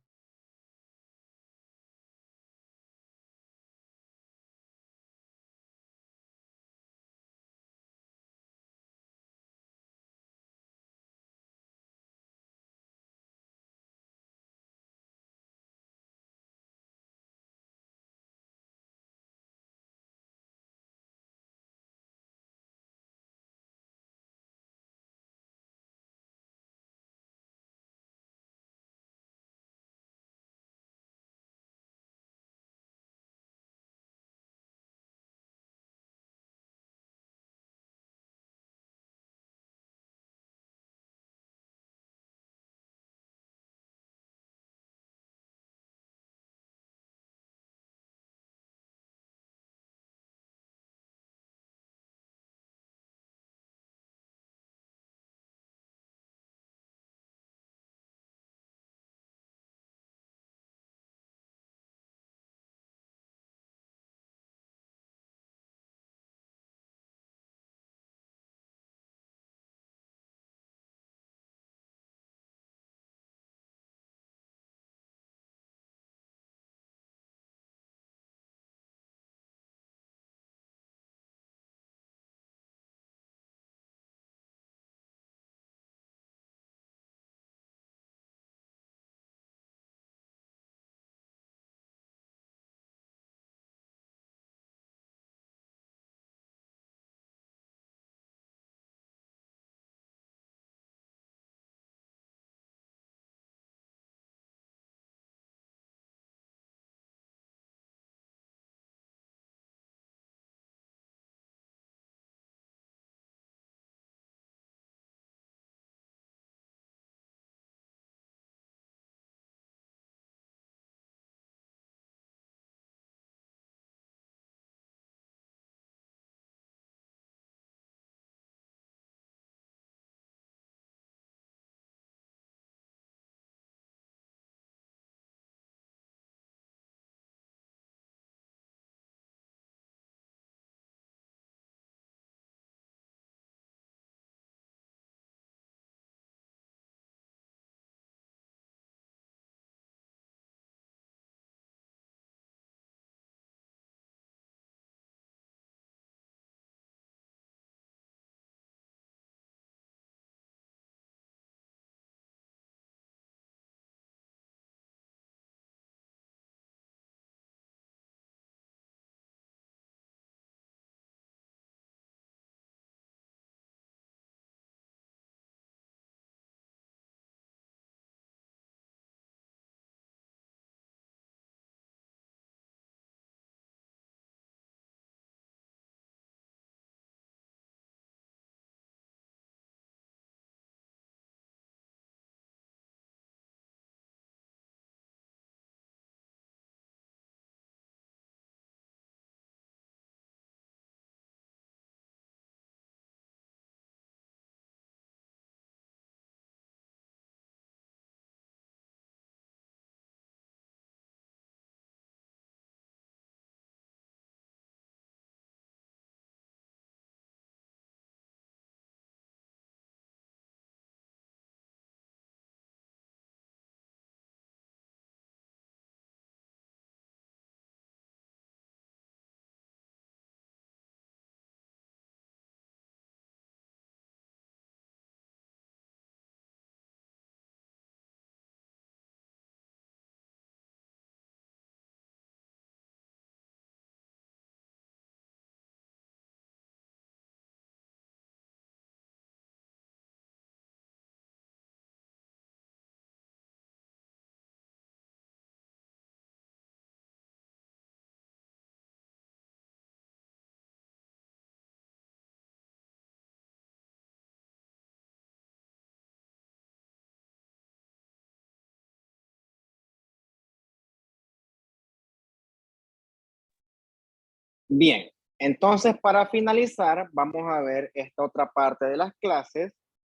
A: Bien, entonces para finalizar, vamos a ver esta otra parte de las clases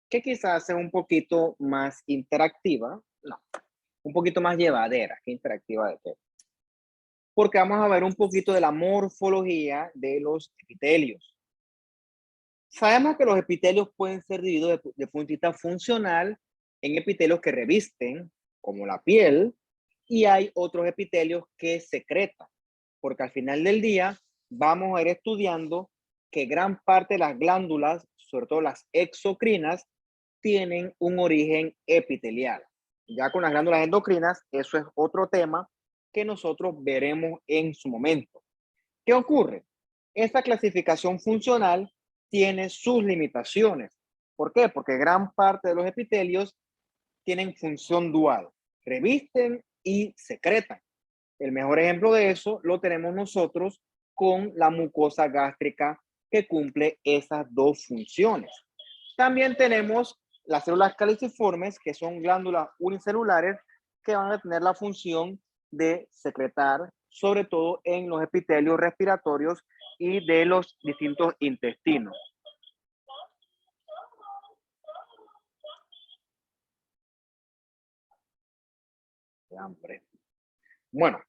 A: que quizás sea un poquito más interactiva, no, un poquito más llevadera que interactiva de qué. Porque vamos a ver un poquito de la morfología de los epitelios. Sabemos que los epitelios pueden ser divididos de puntita funcional en epitelios que revisten, como la piel, y hay otros epitelios que secretan, porque al final del día vamos a ir estudiando que gran parte de las glándulas, sobre todo las exocrinas, tienen un origen epitelial. Ya con las glándulas endocrinas, eso es otro tema que nosotros veremos en su momento. ¿Qué ocurre? Esta clasificación funcional tiene sus limitaciones. ¿Por qué? Porque gran parte de los epitelios tienen función dual, revisten y secretan. El mejor ejemplo de eso lo tenemos nosotros con la mucosa gástrica que cumple esas dos funciones. También tenemos las células caliciformes, que son glándulas unicelulares que van a tener la función de secretar, sobre todo en los epitelios respiratorios y de los distintos intestinos. Bueno,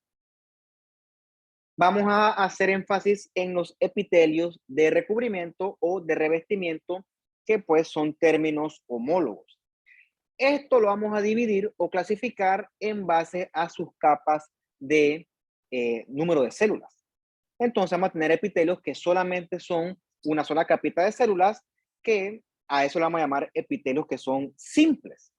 A: vamos a hacer énfasis en los epitelios de recubrimiento o de revestimiento, que pues son términos homólogos. Esto lo vamos a dividir o clasificar en base a sus capas de número de células. Entonces vamos a tener epitelios que solamente son una sola capita de células, que a eso le vamos a llamar epitelios que son simples.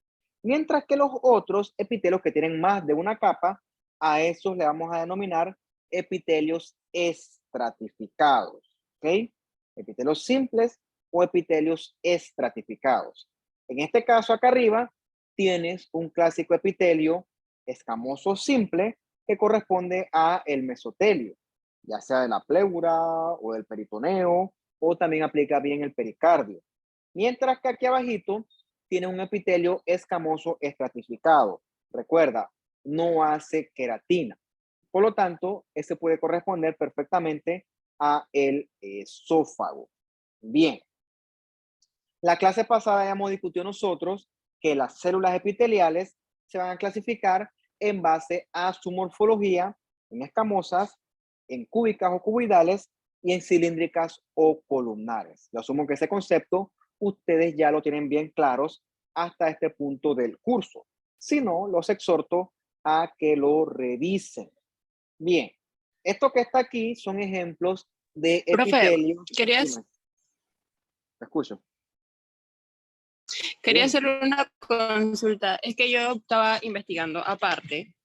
A: Mientras que los otros epitelios que tienen más de una capa, a esos le vamos a denominar epitelios estratificados. ¿Ok? Epitelios simples o epitelios estratificados. En este caso acá arriba tienes un clásico epitelio escamoso simple que corresponde a el mesotelio, ya sea de la pleura o del peritoneo, o también aplica bien el pericardio. Mientras que aquí abajito tiene un epitelio escamoso estratificado. Recuerda, no hace queratina. Por lo tanto, ese puede corresponder perfectamente a el esófago. Bien, la clase pasada ya hemos discutido nosotros que las células epiteliales se van a clasificar en base a su morfología en escamosas, en cúbicas o cuboidales y en cilíndricas o columnares. Yo asumo que ese concepto ustedes ya lo tienen bien claros hasta este punto del curso. Si no, los exhorto a que lo revisen. Bien, esto que está aquí son ejemplos de
B: Profe,
A: epitelios.
B: querías,
A: Dime, te escucho.
B: quería
A: Bien.
B: hacer una consulta. Es que yo estaba investigando aparte,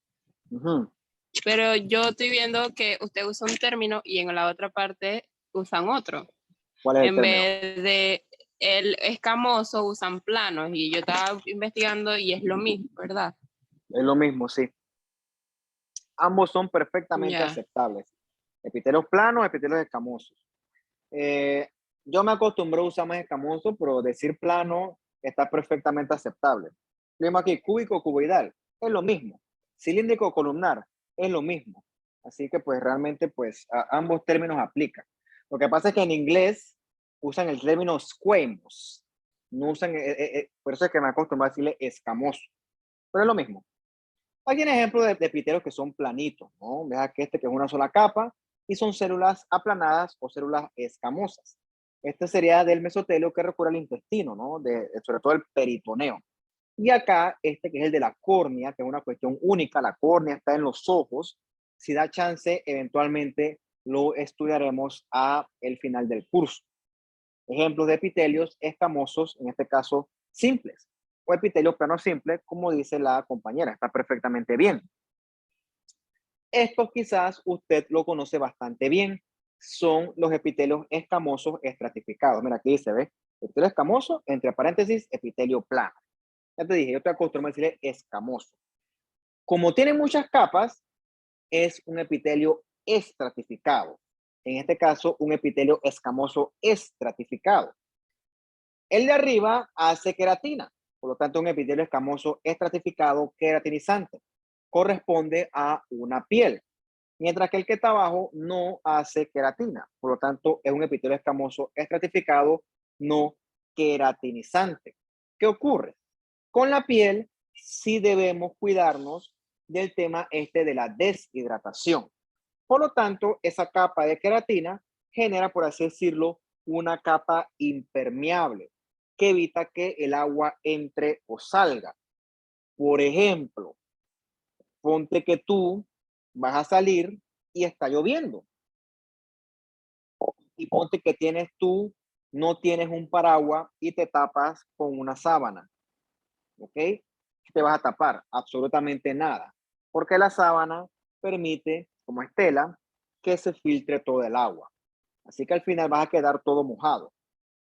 B: pero yo estoy viendo que usted usa un término y en la otra parte usan otro.
A: ¿Cuál es el
B: En
A: término?
B: vez de el escamoso usan planos y yo estaba investigando y es lo mismo, ¿verdad?
A: Es lo mismo, sí. Ambos son perfectamente
B: Ya.
A: aceptables. Epitelios planos, epitelios escamosos. Eh, yo me acostumbré a usar más escamoso, pero decir plano está perfectamente aceptable. Lo mismo aquí, cúbico, cuboidal, es lo mismo. Cilíndrico, columnar, es lo mismo. Así que pues realmente pues ambos términos aplican. Lo que pasa es que en inglés usan el término squamous. No usan, por eso es que me acostumbro a decirle escamoso. Pero es lo mismo. Aquí hay ejemplos de epitelios que son planitos, ¿no? Vean que este que es una sola capa y son células aplanadas o células escamosas. Este sería del mesotelio que recubre al intestino, ¿no? Sobre todo el peritoneo. Y acá, este que es el de la córnea, que es una cuestión única, la córnea está en los ojos. Si da chance, eventualmente lo estudiaremos a el final del curso. Ejemplos de epitelios escamosos, en este caso simples, o epitelios planos simples, como dice la compañera, está perfectamente bien. Estos quizás usted lo conoce bastante bien, son los epitelios escamosos estratificados. Mira, aquí dice, ¿ves? Epitelio escamoso, entre paréntesis, epitelio plano. Ya te dije, yo te acostumbro a decirle escamoso. Como tiene muchas capas, es un epitelio estratificado. En este caso, un epitelio escamoso estratificado. El de arriba hace queratina, por lo tanto un epitelio escamoso estratificado queratinizante. Corresponde a una piel. mientras que el que está abajo no hace queratina. Por lo tanto, es un epitelio escamoso estratificado, no queratinizante. ¿Qué ocurre? Con la piel sí debemos cuidarnos del tema de la deshidratación. Por lo tanto, esa capa de queratina genera, por así decirlo, una capa impermeable que evita que el agua entre o salga. Por ejemplo, ponte que tú vas a salir y está lloviendo. Y ponte que no tienes un paraguas y te tapas con una sábana. ¿Ok? ¿Qué te vas a tapar? Absolutamente nada. Porque la sábana permite, como es tela, que se filtre todo el agua. Así que al final vas a quedar todo mojado.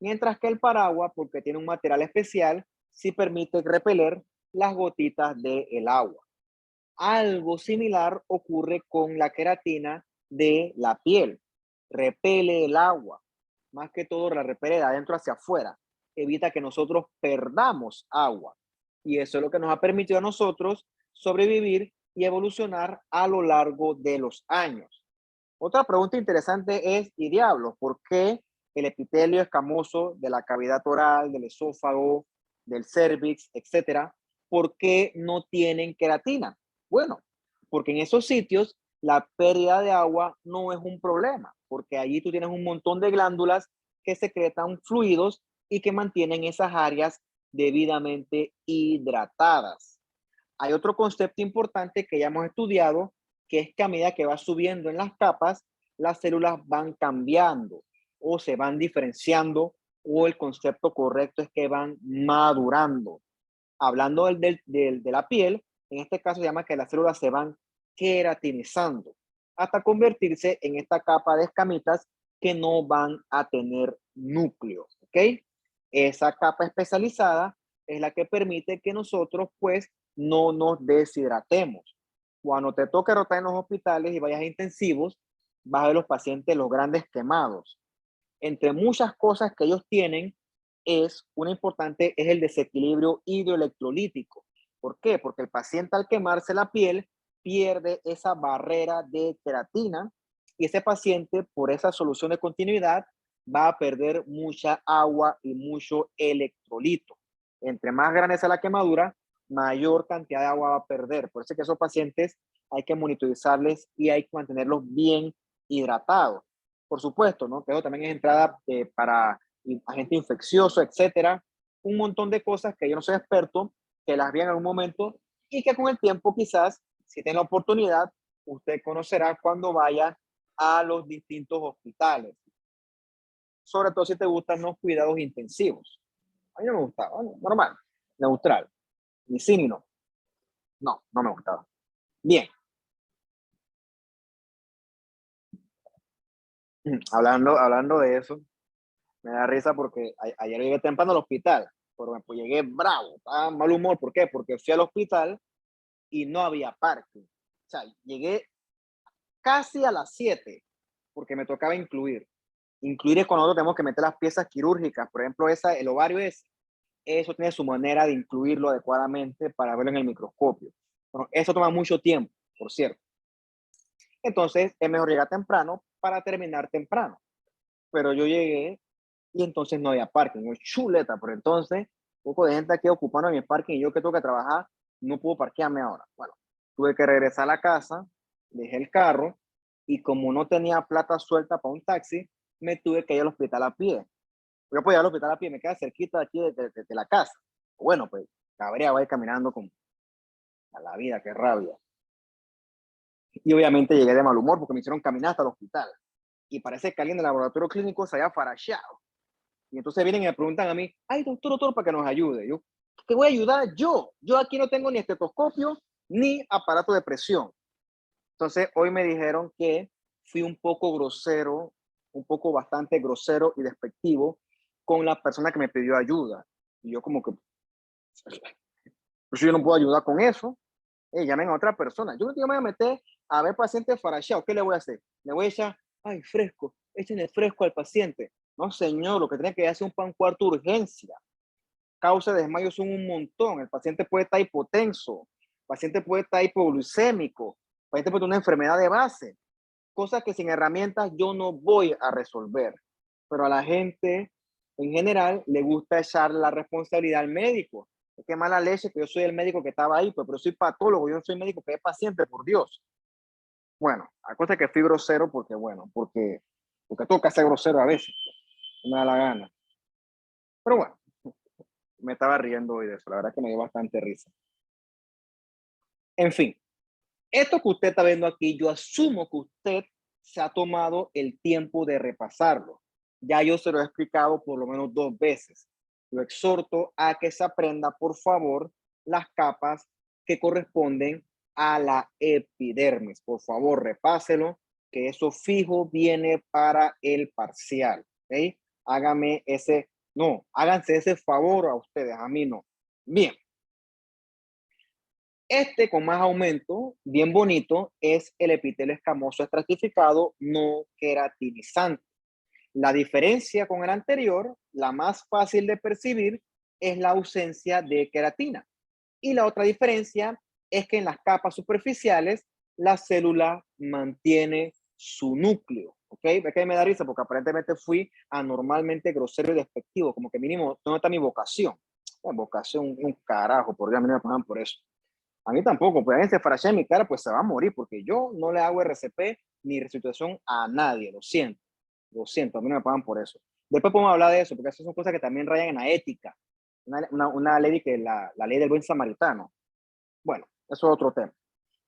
A: Mientras que el paraguas, porque tiene un material especial, sí permite repeler las gotitas del agua. Algo similar ocurre con la queratina de la piel. Repele el agua. Más que todo la repele de adentro hacia afuera. Evita que nosotros perdamos agua. Y eso es lo que nos ha permitido a nosotros sobrevivir y evolucionar a lo largo de los años. Otra pregunta interesante es, ¿y diablos? ¿Por qué el epitelio escamoso de la cavidad oral, del esófago, del cervix, etcétera, por qué no tienen queratina? Bueno, porque en esos sitios la pérdida de agua no es un problema, porque allí tú tienes un montón de glándulas que secretan fluidos y que mantienen esas áreas debidamente hidratadas. Hay otro concepto importante que ya hemos estudiado, que es que a medida que va subiendo en las capas, las células van cambiando o se van diferenciando, o el concepto correcto es que van madurando. Hablando de la piel, en este caso se llama que las células se van queratinizando hasta convertirse en esta capa de escamitas que no van a tener núcleo, ¿ok? Esa capa especializada es la que permite que nosotros pues no nos deshidratemos. Cuando te toque rotar en los hospitales y vayas a intensivos, vas a ver los pacientes, los grandes quemados. Entre muchas cosas que ellos tienen, una importante es el desequilibrio hidroelectrolítico. ¿Por qué? Porque el paciente al quemarse la piel pierde esa barrera de queratina y ese paciente por esa solución de continuidad va a perder mucha agua y mucho electrolito. Entre más grande sea la quemadura, mayor cantidad de agua va a perder. Por eso es que esos pacientes hay que monitorizarles y hay que mantenerlos bien hidratados. Por supuesto, ¿no? Que eso también es entrada para agente infeccioso, etcétera. Un montón de cosas que yo no soy experto, que las vi en algún momento y que con el tiempo quizás, si tiene la oportunidad, usted conocerá cuando vaya a los distintos hospitales. Sobre todo si te gustan los cuidados intensivos. A mí no me gustaba, ¿no? Normal, neutral, ni sí ni no. No, no me gustaba. Bien. Hablando de eso, me da risa porque ayer llegué temprano al hospital, pero pues llegué bravo, estaba en mal humor. ¿Por qué? Porque fui al hospital y no había parking. O sea, llegué casi a las 7 porque me tocaba incluir. Incluir es cuando nosotros tenemos que meter las piezas quirúrgicas. Por ejemplo, el ovario eso tiene su manera de incluirlo adecuadamente para verlo en el microscopio. Bueno, eso toma mucho tiempo, por cierto. Entonces, es mejor llegar temprano para terminar temprano. Pero yo llegué y entonces no había parking. Yo, chuleta, pero entonces, un poco de gente aquí ocupando mi parking y yo que tengo que trabajar, no puedo parquearme ahora. Bueno, tuve que regresar a la casa, dejé el carro y como no tenía plata suelta para un taxi, me tuve que ir al hospital a pie. Yo podía ir al hospital a pie, me queda cerquita de aquí de la casa. Bueno, pues cabría, voy caminando con a la vida, qué rabia. Y obviamente llegué de mal humor porque me hicieron caminar hasta el hospital. Y parece que alguien del laboratorio clínico se había farachado. Y entonces vienen y me preguntan a mí, ay, doctor, para que nos ayude. Yo, ¿qué voy a ayudar yo? Yo aquí no tengo ni estetoscopio ni aparato de presión. Entonces, hoy me dijeron que fui un poco grosero, un poco bastante grosero y despectivo con la persona que me pidió ayuda. Y yo como que, pues yo no puedo ayudar con eso. Llamen a otra persona. Yo no me voy a meter a ver pacientes faracheados. ¿Qué le voy a hacer? Le voy a echar, ay, fresco, échenle fresco al paciente. No, señor, lo que tiene que hacer es un cuarto de urgencia. Causas de desmayo son un montón. El paciente puede estar hipotenso, el paciente puede estar hipoglucémico, el Puede ser una enfermedad de base, cosas que sin herramientas yo no voy a resolver. Pero a la gente en general le gusta echar la responsabilidad al médico. Es que mala leche que yo soy el médico que estaba ahí, pues, pero soy patólogo, yo no soy médico que es paciente, por Dios. Bueno, a cosa que fui grosero porque, bueno, porque toca ser grosero a veces, no me da la gana. Pero bueno, me estaba riendo hoy de eso, la verdad que me dio bastante risa. En fin, esto que usted está viendo aquí, yo asumo que usted se ha tomado el tiempo de repasarlo. Ya yo se lo he explicado por lo menos 2 veces. Lo exhorto a que se aprenda, por favor, las capas que corresponden a la epidermis. Por favor, repáselo, que eso fijo viene para el parcial. ¿Okay? Háganse ese favor a ustedes, a mí no. Bien. Este con más aumento, bien bonito, es el epitelio escamoso estratificado no queratinizante. La diferencia con el anterior, la más fácil de percibir, es la ausencia de queratina. Y la otra diferencia es que en las capas superficiales, la célula mantiene su núcleo. ¿Ok? Ve que me da risa porque aparentemente fui anormalmente grosero y despectivo, como que mínimo, ¿dónde está mi vocación? La vocación, un carajo, por Dios, a mí no me pagan por eso. A mí tampoco, pues alguien se frashea en mi cara, pues se va a morir, porque yo no le hago RCP ni resucitación a nadie, lo siento, a mí no me pagan por eso. Después podemos hablar de eso, porque esas son cosas que también rayan en la ética, una ley que la ley del buen samaritano. Bueno, eso es otro tema.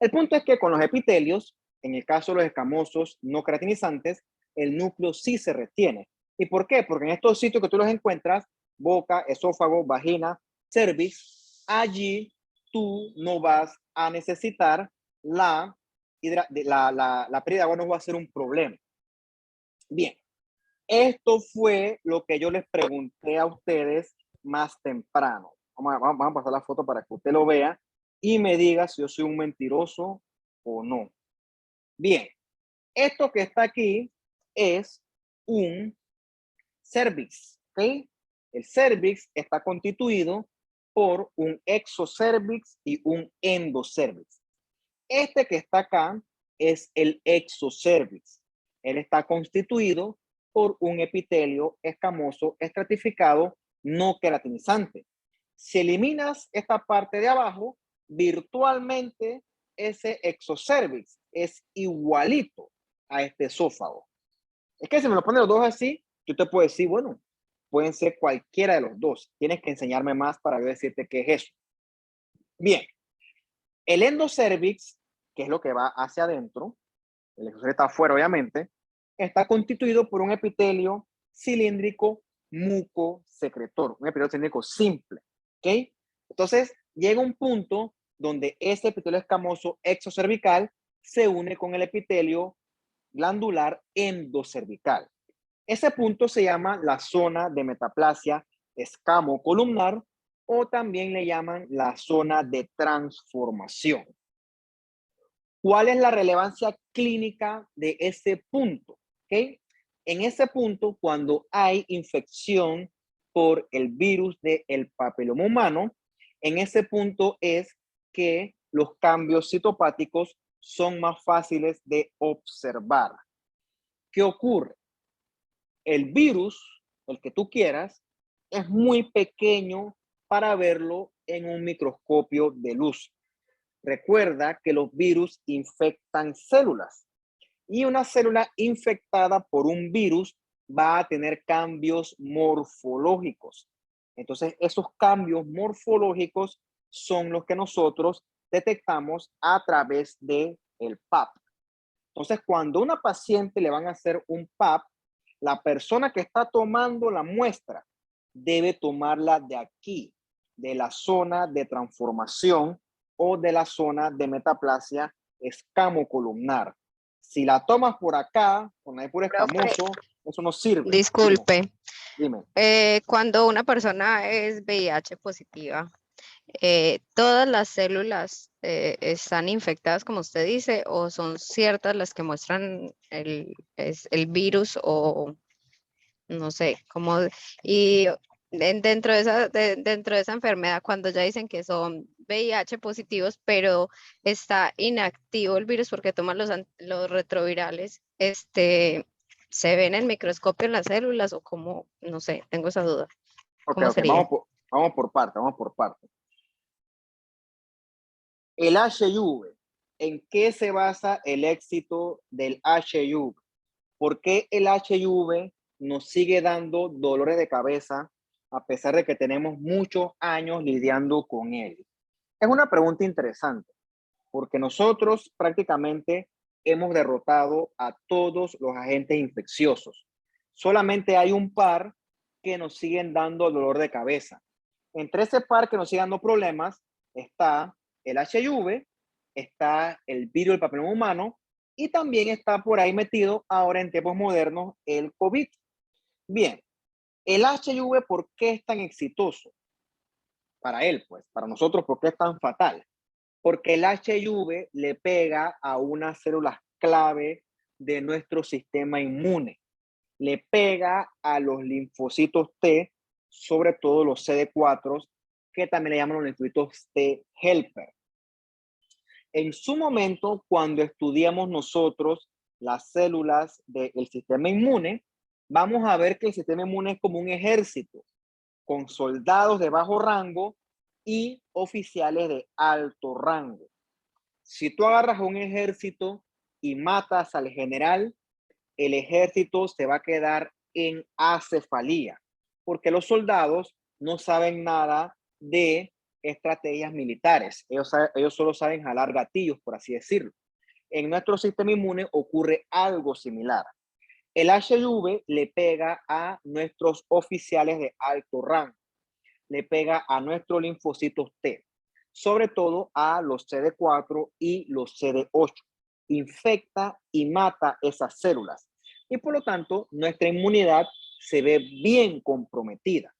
A: El punto es que con los epitelios, en el caso de los escamosos no queratinizantes, el núcleo sí se retiene. ¿Y por qué? Porque en estos sitios que tú los encuentras, boca, esófago, vagina, cervix, allí tú no vas a necesitar la pérdida de agua, no va a ser un problema. Bien, esto fue lo que yo les pregunté a ustedes más temprano. Vamos a pasar la foto para que usted lo vea y me diga si yo soy un mentiroso o no. Bien, esto que está aquí es un cervix, ¿ok? El cervix está constituido por un exocervix y un endocervix. Este que está acá es el exocervix. Él está constituido por un epitelio escamoso estratificado no queratinizante. Si eliminas esta parte de abajo, virtualmente ese exocervix es igualito a este esófago. Es que si me lo ponen los dos así, yo te puedo decir, bueno, pueden ser cualquiera de los dos. Tienes que enseñarme más para yo decirte qué es eso. Bien, el endocervix, que es lo que va hacia adentro, el exocervix está afuera obviamente, está constituido por un epitelio cilíndrico mucosecretor, un epitelio cilíndrico simple. ¿Ok? Entonces, llega un punto donde ese epitelio escamoso exocervical se une con el epitelio glandular endocervical. Ese punto se llama la zona de metaplasia escamocolumnar o también le llaman la zona de transformación. ¿Cuál es la relevancia clínica de ese punto? ¿Okay? En ese punto, cuando hay infección por el virus del papiloma humano, en ese punto es que los cambios citopáticos son más fáciles de observar. ¿Qué ocurre? El virus, el que tú quieras, es muy pequeño para verlo en un microscopio de luz. Recuerda que los virus infectan células y una célula infectada por un virus va a tener cambios morfológicos. Entonces, esos cambios morfológicos son los que nosotros detectamos a través del PAP. Entonces, cuando a una paciente le van a hacer un PAP, la persona que está tomando la muestra debe tomarla de aquí, de la zona de transformación o de la zona de metaplasia escamocolumnar. Si la tomas por acá, con el puro escamoso, eso no sirve.
C: Disculpe.
A: Dime.
C: Cuando una persona es VIH positiva, ¿todas las células están infectadas, como usted dice, o son ciertas las que muestran el virus o no sé, cómo? Y dentro de esa enfermedad, cuando ya dicen que son VIH positivos, pero está inactivo el virus porque toman los retrovirales, ¿se ve en el microscopio en las células o cómo? No sé, tengo esa duda.
A: Ok,
C: ¿Cómo
A: ok,
C: sería?
A: vamos por parte, vamos por parte. El HIV, ¿en qué se basa el éxito del HIV? ¿Por qué el HIV nos sigue dando dolores de cabeza a pesar de que tenemos muchos años lidiando con él? Es una pregunta interesante, porque nosotros prácticamente hemos derrotado a todos los agentes infecciosos. Solamente hay un par que nos siguen dando dolor de cabeza. Entre ese par que nos siguen dando problemas está el HIV, está el virus del papiloma humano y también está por ahí metido ahora en tiempos modernos el COVID. Bien, el HIV, ¿por qué es tan exitoso? Para él, pues, para nosotros, ¿por qué es tan fatal? Porque el HIV le pega a unas células clave de nuestro sistema inmune. Le pega a los linfocitos T, sobre todo los CD4, que también le llaman los linfocitos T helper. En su momento, cuando estudiamos nosotros las células del sistema inmune, vamos a ver que el sistema inmune es como un ejército, con soldados de bajo rango y oficiales de alto rango. Si tú agarras a un ejército y matas al general, el ejército se va a quedar en acefalía, porque los soldados no saben nada de estrategias militares. Ellos solo saben jalar gatillos, por así decirlo. En nuestro sistema inmune ocurre algo similar. El HIV le pega a nuestros oficiales de alto rango, le pega a nuestros linfocitos T, sobre todo a los CD4 y los CD8. Infecta y mata esas células y por lo tanto nuestra inmunidad se ve bien comprometida.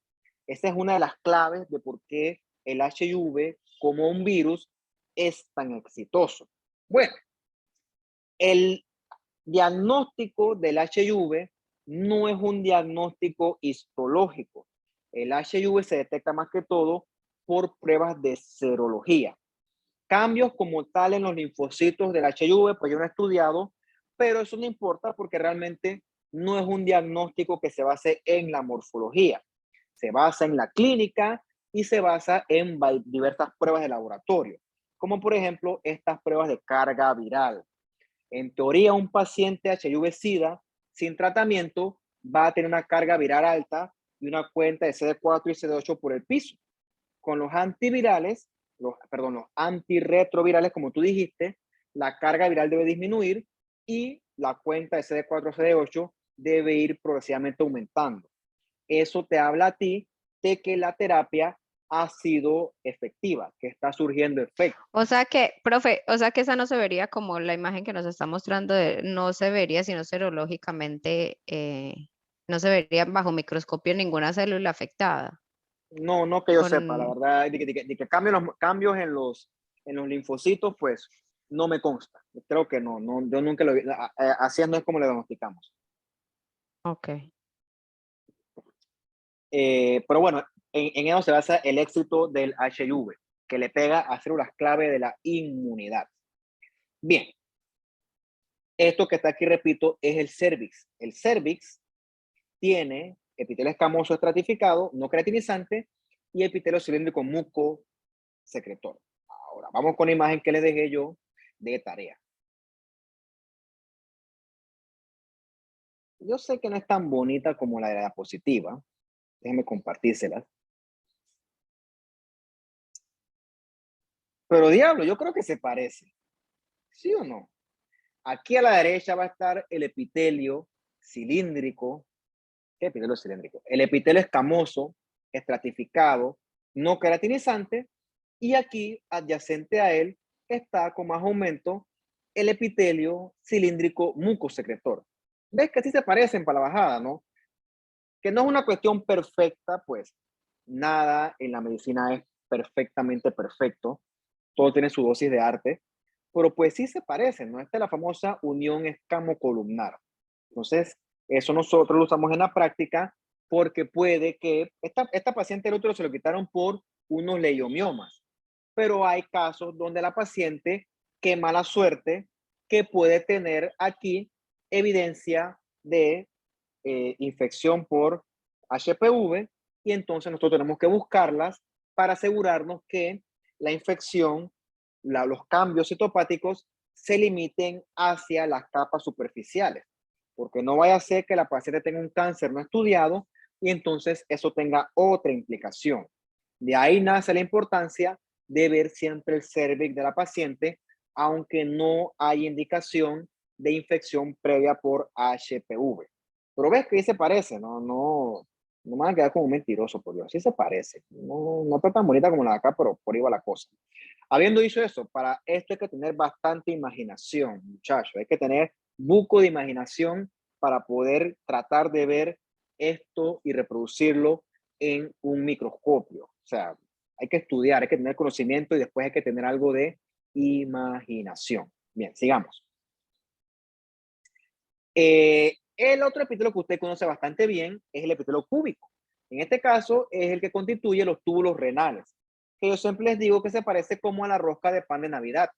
A: Esa es una de las claves de por qué el HIV como un virus es tan exitoso. Bueno, el diagnóstico del HIV no es un diagnóstico histológico. El HIV se detecta más que todo por pruebas de serología. Cambios como tal en los linfocitos del HIV, pues yo no he estudiado, pero eso no importa porque realmente no es un diagnóstico que se base en la morfología. Se basa en la clínica y se basa en diversas pruebas de laboratorio, como por ejemplo estas pruebas de carga viral. En teoría, un paciente HIV-Sida sin tratamiento va a tener una carga viral alta y una cuenta de CD4 y CD8 por el piso. Con los antivirales, los antirretrovirales, como tú dijiste, la carga viral debe disminuir y la cuenta de CD4 CD8 debe ir progresivamente aumentando. Eso te habla a ti de que la terapia ha sido efectiva, que está surgiendo efecto.
C: O sea que, profe, o sea que esa no se vería como la imagen que nos está mostrando, no se vería sino serológicamente, no se vería bajo microscopio ninguna célula afectada.
A: No, no que yo sepa, la
C: Con,
A: verdad, de que cambios en los linfocitos, pues no me consta. Creo que no, yo nunca lo vi. Así no es como lo diagnosticamos.
C: ok.
A: Pero bueno, en eso se basa el éxito del HIV, que le pega a células clave de la inmunidad. Bien, esto que está aquí, repito, es el cervix. El cervix tiene epitelio escamoso estratificado, no creatinizante, y epitelio cilíndrico muco secretor. Ahora, vamos con la imagen que les dejé yo de tarea. Yo sé que no es tan bonita como la de la diapositiva. Déjenme compartírselas. Pero diablo, yo creo que se parece. ¿Sí o no? Aquí a la derecha va a estar el epitelio cilíndrico. ¿Qué epitelio cilíndrico? El epitelio escamoso, estratificado, no queratinizante. Y aquí, adyacente a él, está con más aumento el epitelio cilíndrico mucosecretor. ¿Ves que así se parecen para la bajada, no? Que no es una cuestión perfecta, pues nada en la medicina es perfectamente perfecto. Todo tiene su dosis de arte, pero pues sí se parecen, ¿no? Esta es la famosa unión escamocolumnar. Entonces, eso nosotros lo usamos en la práctica porque puede que esta paciente el útero se lo quitaron por unos leiomiomas, pero hay casos donde la paciente, qué mala suerte, que puede tener aquí evidencia de infección por HPV, y entonces nosotros tenemos que buscarlas para asegurarnos que la infección, los cambios citopáticos se limiten hacia las capas superficiales, porque no vaya a ser que la paciente tenga un cáncer no estudiado y entonces eso tenga otra implicación. De ahí nace la importancia de ver siempre el cervix de la paciente, aunque no hay indicación de infección previa por HPV. Pero ves que ahí se parece, no me van a quedar como un mentiroso, por Dios, sí se parece. No está tan bonita como la de acá, pero por ahí va la cosa. Habiendo dicho eso, para esto hay que tener bastante imaginación, muchachos. Hay que tener buco de imaginación para poder tratar de ver esto y reproducirlo en un microscopio. O sea, hay que estudiar, hay que tener conocimiento y después hay que tener algo de imaginación. Bien, sigamos. El otro epitelio que usted conoce bastante bien es el epitelio cúbico. En este caso es el que constituye los túbulos renales, que yo siempre les digo que se parece como a la rosca de pan de Navidad.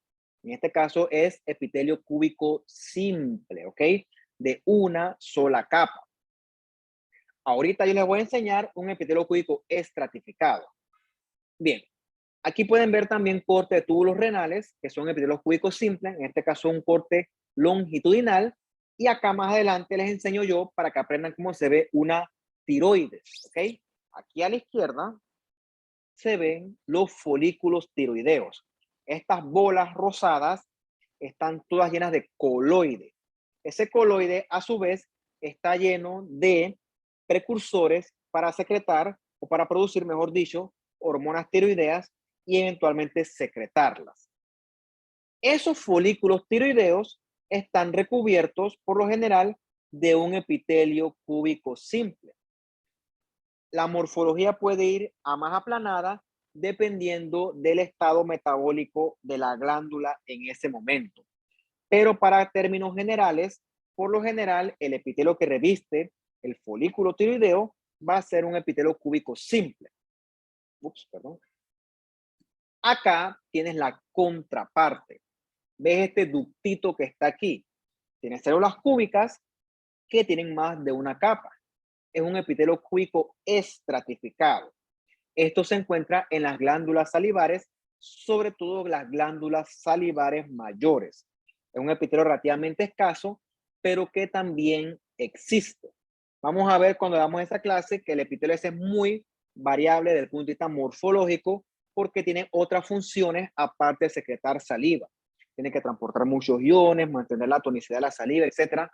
A: En este caso es epitelio cúbico simple, ¿ok? De una sola capa. Ahorita yo les voy a enseñar un epitelio cúbico estratificado. Bien, aquí pueden ver también corte de túbulos renales, que son epitelios cúbicos simples, en este caso un corte longitudinal, y acá más adelante les enseño yo para que aprendan cómo se ve una tiroides, ¿ok? Aquí a la izquierda se ven los folículos tiroideos. Estas bolas rosadas están todas llenas de coloide. Ese coloide, a su vez, está lleno de precursores para secretar o para producir, mejor dicho, hormonas tiroideas y eventualmente secretarlas. Esos folículos tiroideos están recubiertos por lo general de un epitelio cúbico simple. La morfología puede ir a más aplanada dependiendo del estado metabólico de la glándula en ese momento. Pero para términos generales, por lo general, el epitelio que reviste el folículo tiroideo va a ser un epitelio cúbico simple. Ups, perdón. Acá tienes la contraparte. ¿Ves este ductito que está aquí? Tienes células cúbicas que tienen más de una capa. Es un epitelio cúbico estratificado. Esto se encuentra en las glándulas salivares, sobre todo las glándulas salivares mayores. Es un epitelio relativamente escaso, pero que también existe. Vamos a ver cuando damos esta clase que el epitelio es muy variable desde el punto de vista morfológico porque tiene otras funciones aparte de secretar saliva. Tiene que transportar muchos iones, mantener la tonicidad de la saliva, etc.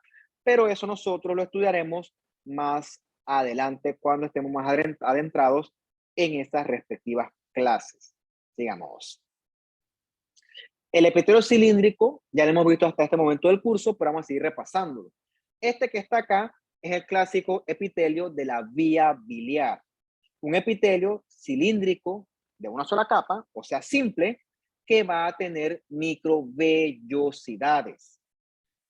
A: Pero eso nosotros lo estudiaremos más adelante cuando estemos más adentrados en estas respectivas clases. Sigamos. El epitelio cilíndrico, ya lo hemos visto hasta este momento del curso, pero vamos a seguir repasándolo. Este que está acá es el clásico epitelio de la vía biliar. Un epitelio cilíndrico de una sola capa, o sea, simple, que va a tener microvellosidades.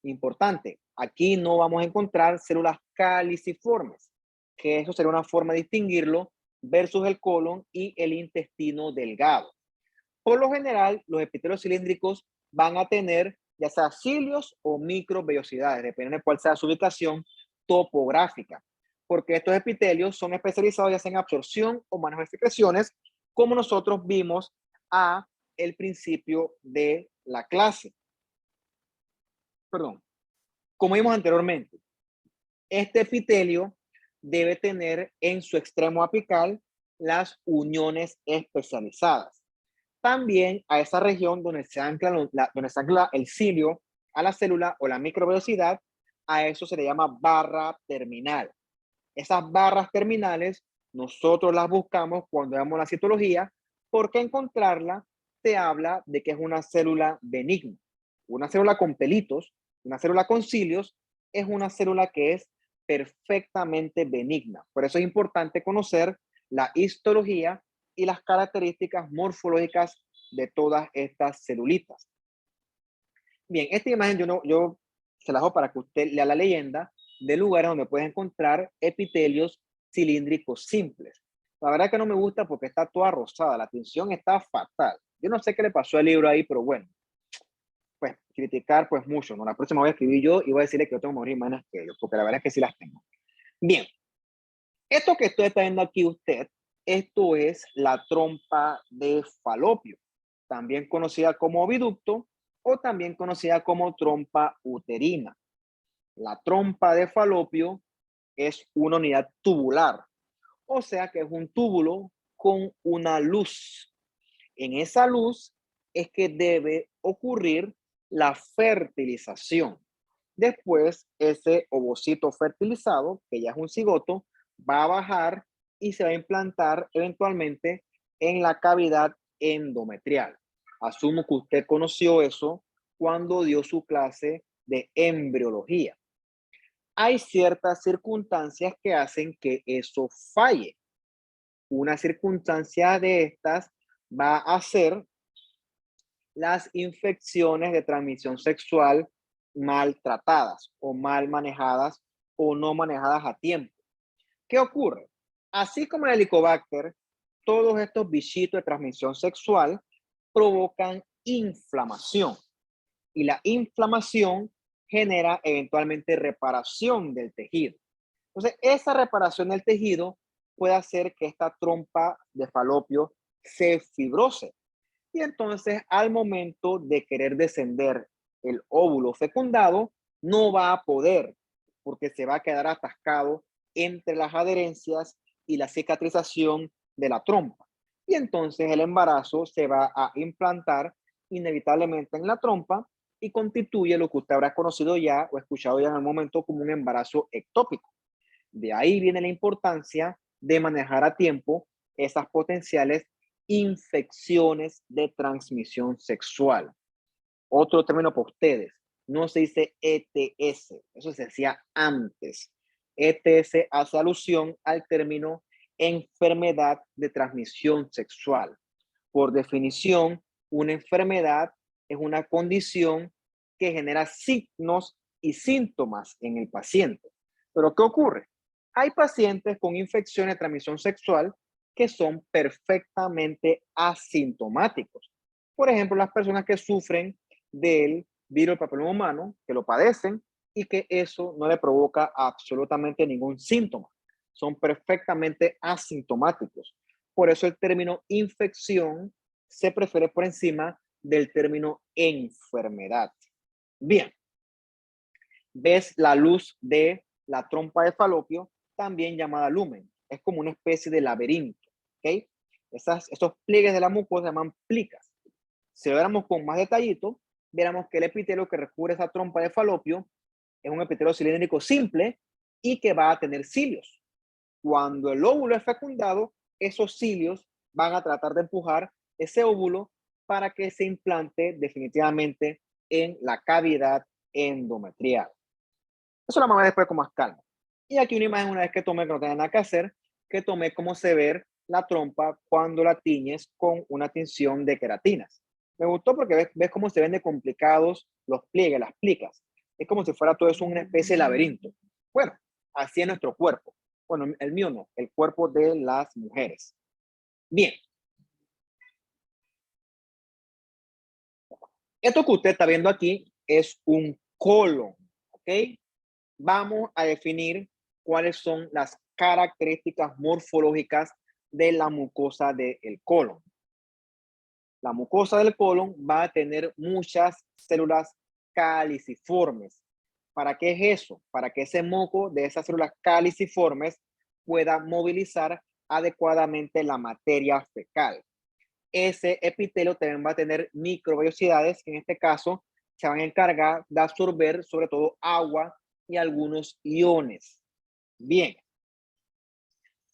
A: Importante, aquí no vamos a encontrar células caliciformes, que eso sería una forma de distinguirlo versus el colon y el intestino delgado. Por lo general, los epitelios cilíndricos van a tener ya sea cilios o microvellosidades, dependiendo de cuál sea su ubicación topográfica, porque estos epitelios son especializados ya sea en absorción o manejo de secreciones, como nosotros vimos a el principio de la clase. Perdón. Como vimos anteriormente, este epitelio debe tener en su extremo apical las uniones especializadas. También a esa región donde se ancla el cilio a la célula o la microvellosidad, a eso se le llama barra terminal. Esas barras terminales nosotros las buscamos cuando vemos la citología, porque encontrarla te habla de que es una célula benigna. Una célula con pelitos, una célula con cilios, es una célula que es perfectamente benigna. Por eso es importante conocer la histología y las características morfológicas de todas estas celulitas. Bien, esta imagen yo se la dejo para que usted lea la leyenda de lugares donde puedes encontrar epitelios cilíndricos simples. La verdad que no me gusta porque está toda rosada, la tinción está fatal. Yo no sé qué le pasó al libro ahí, pero bueno, pues criticar pues mucho, ¿no? La próxima voy a escribir yo y voy a decirle que yo tengo mejores imágenes que ellos, porque la verdad es que sí las tengo. Bien, esto que estoy viendo aquí usted, esto es la trompa de Falopio, también conocida como oviducto o también conocida como trompa uterina. La trompa de Falopio es una unidad tubular, o sea que es un túbulo con una luz. En esa luz es que debe ocurrir la fertilización. Después, ese ovocito fertilizado, que ya es un cigoto, va a bajar y se va a implantar eventualmente en la cavidad endometrial. Asumo que usted conoció eso cuando dio su clase de embriología. Hay ciertas circunstancias que hacen que eso falle. Una circunstancia de estas va a ser las infecciones de transmisión sexual maltratadas o mal manejadas o no manejadas a tiempo. ¿Qué ocurre? Así como el Helicobacter, todos estos bichitos de transmisión sexual provocan inflamación y la inflamación genera eventualmente reparación del tejido. Entonces, esa reparación del tejido puede hacer que esta trompa de Falopio se fibrose. Y entonces, al momento de querer descender el óvulo fecundado, no va a poder, porque se va a quedar atascado entre las adherencias y la cicatrización de la trompa. Y entonces el embarazo se va a implantar inevitablemente en la trompa y constituye lo que usted habrá conocido ya o escuchado ya en el momento como un embarazo ectópico. De ahí viene la importancia de manejar a tiempo esas potenciales infecciones de transmisión sexual. Otro término para ustedes, no se dice ETS, eso se decía antes. ETS hace alusión al término enfermedad de transmisión sexual. Por definición, una enfermedad es una condición que genera signos y síntomas en el paciente. Pero ¿qué ocurre? Hay pacientes con infecciones de transmisión sexual que son perfectamente asintomáticos. Por ejemplo, las personas que sufren del virus del papiloma humano, que lo padecen y que eso no le provoca absolutamente ningún síntoma. Son perfectamente asintomáticos. Por eso el término infección se prefiere por encima del término enfermedad. Bien, ves la luz de la trompa de Falopio, también llamada lumen. Es como una especie de laberinto, ¿ok? Esos pliegues de la mucosa se llaman plicas. Si lo viéramos con más detallito, viéramos que el epitelio que recubre esa trompa de Falopio es un epitelio cilíndrico simple y que va a tener cilios. Cuando el óvulo es fecundado, esos cilios van a tratar de empujar ese óvulo para que se implante definitivamente en la cavidad endometrial. Eso lo vamos a ver después con más calma. Y aquí una imagen, una vez que tomé, que no tenía nada que hacer, que tomé cómo se ve la trompa cuando la tiñes con una tinción de queratinas. Me gustó porque ves cómo se ven de complicados los pliegues, las plicas. Es como si fuera todo eso una especie de laberinto. Bueno, así es nuestro cuerpo. Bueno, el mío no, el cuerpo de las mujeres. Bien. Esto que usted está viendo aquí es un colon, ¿ok? Vamos a definir cuáles son las características morfológicas de la mucosa del colon. La mucosa del colon va a tener muchas células caliciformes. ¿Para qué es eso? Para que ese moco de esas células caliciformes pueda movilizar adecuadamente la materia fecal. Ese epitelio también va a tener microvellosidades que en este caso se van a encargar de absorber sobre todo agua y algunos iones. Bien,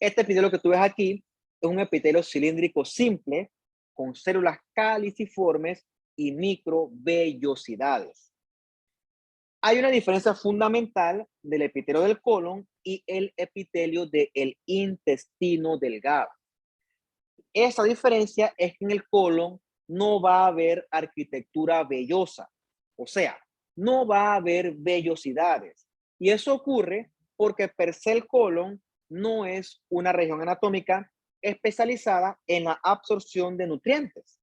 A: este epitelio que tú ves aquí es un epitelio cilíndrico simple con células caliciformes y microvellosidades. Hay una diferencia fundamental del epitelio del colon y el epitelio del intestino delgado. Esa diferencia es que en el colon no va a haber arquitectura vellosa, o sea, no va a haber vellosidades. Y eso ocurre porque per se el colon no es una región anatómica especializada en la absorción de nutrientes.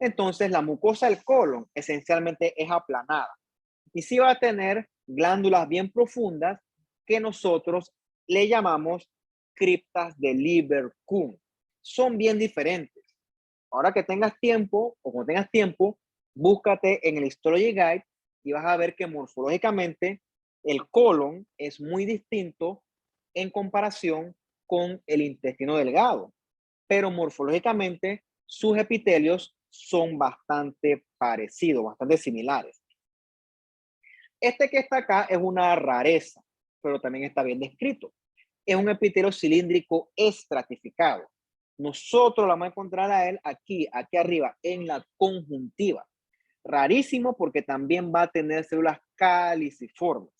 A: Entonces, la mucosa del colon esencialmente es aplanada y sí va a tener glándulas bien profundas que nosotros le llamamos criptas de Lieberkühn. Son bien diferentes. Ahora que tengas tiempo o cuando tengas tiempo, búscate en el Histology Guide y vas a ver que morfológicamente el colon es muy distinto en comparación con el intestino delgado, pero morfológicamente sus epitelios son bastante parecidos, bastante similares. Este que está acá es una rareza, pero también está bien descrito. Es un epitelio cilíndrico estratificado. Nosotros lo vamos a encontrar a él aquí arriba, en la conjuntiva. Rarísimo porque también va a tener células caliciformes.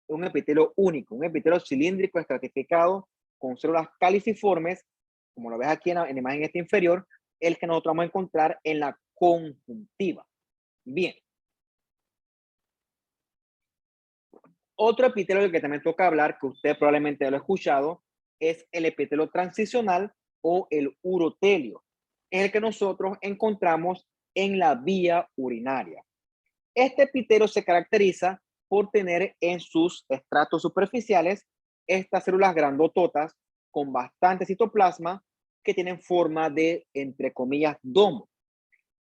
A: Es un epitelio único, un epitelio cilíndrico estratificado con células caliciformes, como lo ves aquí en la imagen esta inferior, el que nosotros vamos a encontrar en la conjuntiva. Bien. Otro epitelio del que también toca hablar, que usted probablemente lo ha escuchado, es el epitelio transicional o el urotelio. Es el que nosotros encontramos en la vía urinaria. Este epitelio se caracteriza por tener en sus estratos superficiales estas células grandototas con bastante citoplasma que tienen forma de, entre comillas, domo.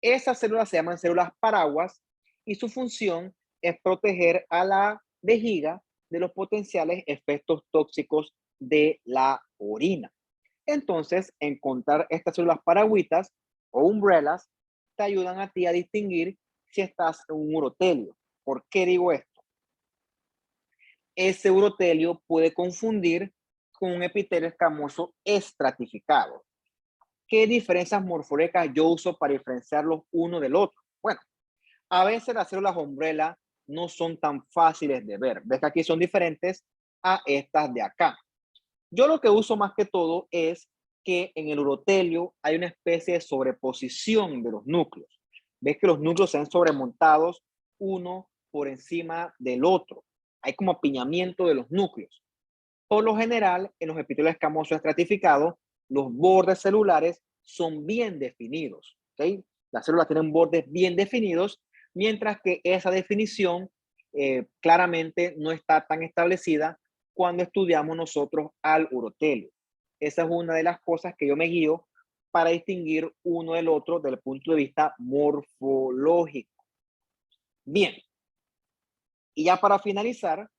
A: Esas células se llaman células paraguas y su función es proteger a la vejiga de los potenciales efectos tóxicos de la orina. Entonces, encontrar estas células paragüitas o umbrellas te ayudan a ti a distinguir si estás en un urotelio. ¿Por qué digo esto? Ese urotelio puede confundir con un epitelio escamoso estratificado. ¿Qué diferencias morfológicas yo uso para diferenciarlos uno del otro? Bueno, a veces las células umbrella no son tan fáciles de ver. Ves que aquí son diferentes a estas de acá. Yo lo que uso más que todo es que en el urotelio hay una especie de sobreposición de los núcleos. Ves que los núcleos se han sobremontados uno por encima del otro. Hay como apiñamiento de los núcleos. Por lo general, en los epitelios escamosos estratificados, los bordes celulares son bien definidos. ¿Okay? Las células tienen bordes bien definidos, mientras que esa definición claramente no está tan establecida cuando estudiamos nosotros al urotelio. Esa es una de las cosas que yo me guío para distinguir uno del otro desde el punto de vista morfológico. Bien. Y ya para finalizar,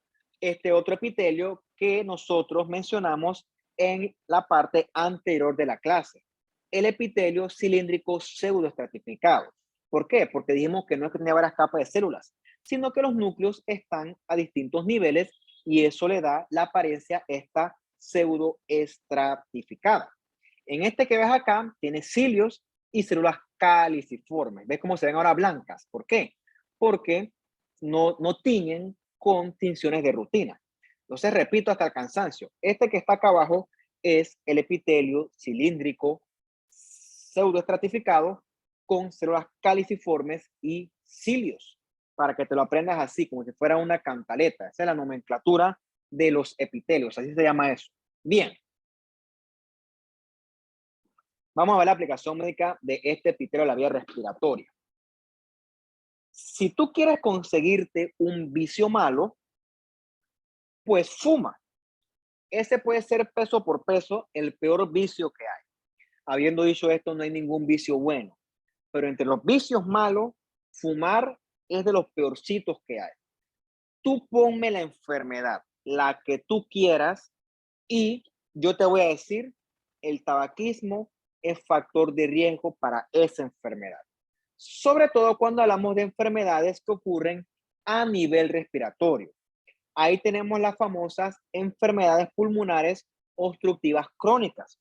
A: este otro epitelio que nosotros mencionamos en la parte anterior de la clase, el epitelio cilíndrico pseudoestratificado. ¿Por qué? Porque dijimos que no es que tenía varias capas de células, sino que los núcleos están a distintos niveles y eso le da la apariencia esta pseudoestratificada. En este que ves acá, tiene cilios y células caliciformes. ¿Ves cómo se ven ahora blancas? ¿Por qué? Porque no tiñen con tinciones de rutina. Entonces, repito hasta el cansancio. Este que está acá abajo es el epitelio cilíndrico pseudoestratificado con células caliciformes y cilios, para que te lo aprendas así, como si fuera una cantaleta. Esa es la nomenclatura de los epitelios, así se llama eso. Bien. Vamos a ver la aplicación médica de este epitelio a la vía respiratoria. Si tú quieres conseguirte un vicio malo, pues fuma. Ese puede ser peso por peso el peor vicio que hay. Habiendo dicho esto, no hay ningún vicio bueno. Pero entre los vicios malos, fumar es de los peorcitos que hay. Tú ponme la enfermedad, la que tú quieras, y yo te voy a decir, el tabaquismo es factor de riesgo para esa enfermedad. Sobre todo cuando hablamos de enfermedades que ocurren a nivel respiratorio. Ahí tenemos las famosas enfermedades pulmonares obstructivas crónicas,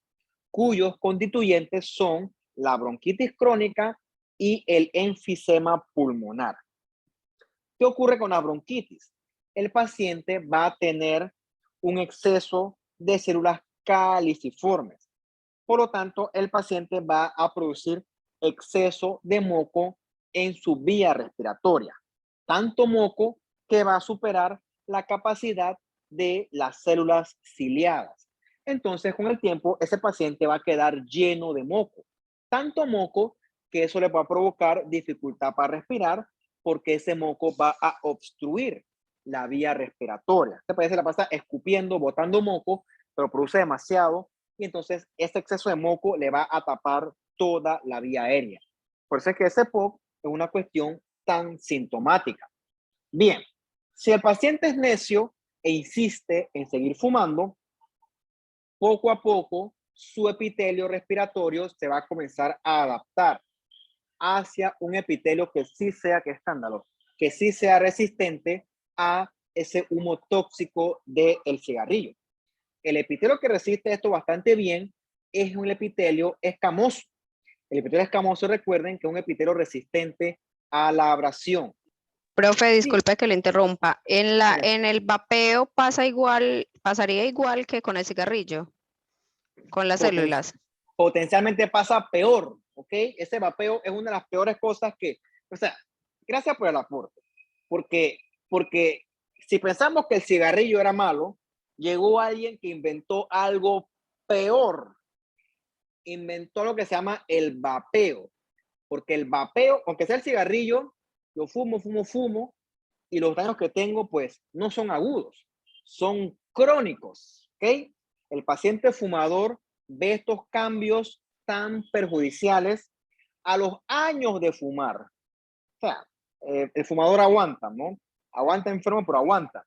A: cuyos constituyentes son la bronquitis crónica y el enfisema pulmonar. ¿Qué ocurre con la bronquitis? El paciente va a tener un exceso de células caliciformes. Por lo tanto, el paciente va a producir exceso de moco en su vía respiratoria. Tanto moco que va a superar la capacidad de las células ciliadas. Entonces, con el tiempo, ese paciente va a quedar lleno de moco. Tanto moco que eso le va a provocar dificultad para respirar porque ese moco va a obstruir la vía respiratoria. Este paciente la pasa escupiendo, botando moco, pero produce demasiado y entonces ese exceso de moco le va a tapar toda la vía aérea. Por eso es que ese POC es una cuestión tan sintomática. Bien, si el paciente es necio e insiste en seguir fumando, poco a poco su epitelio respiratorio se va a comenzar a adaptar hacia un epitelio que sí sea, que escándalo, que sí sea resistente a ese humo tóxico del cigarrillo. El epitelio que resiste esto bastante bien es un epitelio escamoso. El epitelio escamoso, recuerden que es un epitelio resistente a la abrasión.
C: Profe, disculpe que le interrumpa. En el vapeo pasaría igual que con el cigarrillo, con las células.
A: Potencialmente pasa peor, ¿ok? Ese vapeo es una de las peores cosas que, o sea, gracias por el aporte, porque si pensamos que el cigarrillo era malo, llegó alguien que inventó algo peor, inventó lo que se llama el vapeo, porque el vapeo, aunque sea el cigarrillo, yo fumo, y los daños que tengo, pues, no son agudos, son crónicos, ¿ok? El paciente fumador ve estos cambios tan perjudiciales a los años de fumar. O sea, el fumador aguanta, ¿no? Aguanta enfermo, pero aguanta.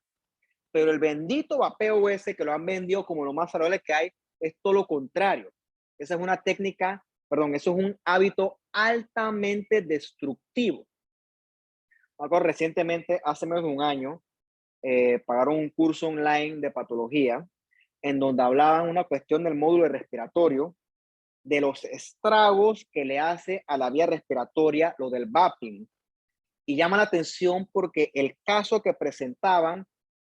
A: Pero el bendito vapeo ese que lo han vendido como lo más saludable que hay, es todo lo contrario. Esa es una técnica, perdón, eso es un hábito altamente destructivo. Me acuerdo recientemente, hace menos de un año, pagaron un curso online de patología en donde hablaban una cuestión del módulo respiratorio, de los estragos que le hace a la vía respiratoria lo del vaping. Y llama la atención porque el caso que presentaban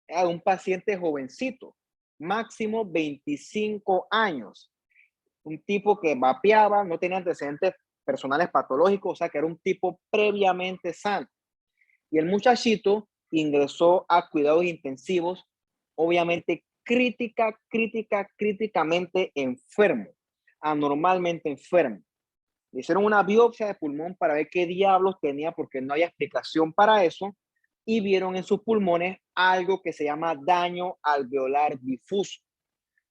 A: era de un paciente jovencito, máximo 25 años, un tipo que vapeaba, no tenía antecedentes personales patológicos, o sea que era un tipo previamente sano. Y el muchachito ingresó a cuidados intensivos, obviamente críticamente enfermo, anormalmente enfermo. Le hicieron una biopsia de pulmón para ver qué diablos tenía, porque no hay explicación para eso, y vieron en sus pulmones algo que se llama daño alveolar difuso.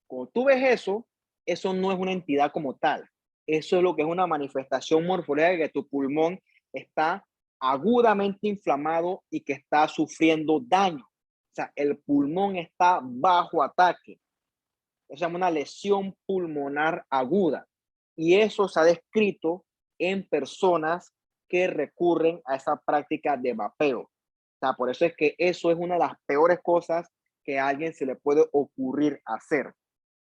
A: Cuando tú ves eso, eso no es una entidad como tal. Eso es lo que es una manifestación morfológica de que tu pulmón está agudamente inflamado y que está sufriendo daño. O sea, el pulmón está bajo ataque. Eso se llama una lesión pulmonar aguda. Y eso se ha descrito en personas que recurren a esa práctica de vapeo. O sea, por eso es que eso es una de las peores cosas que a alguien se le puede ocurrir hacer.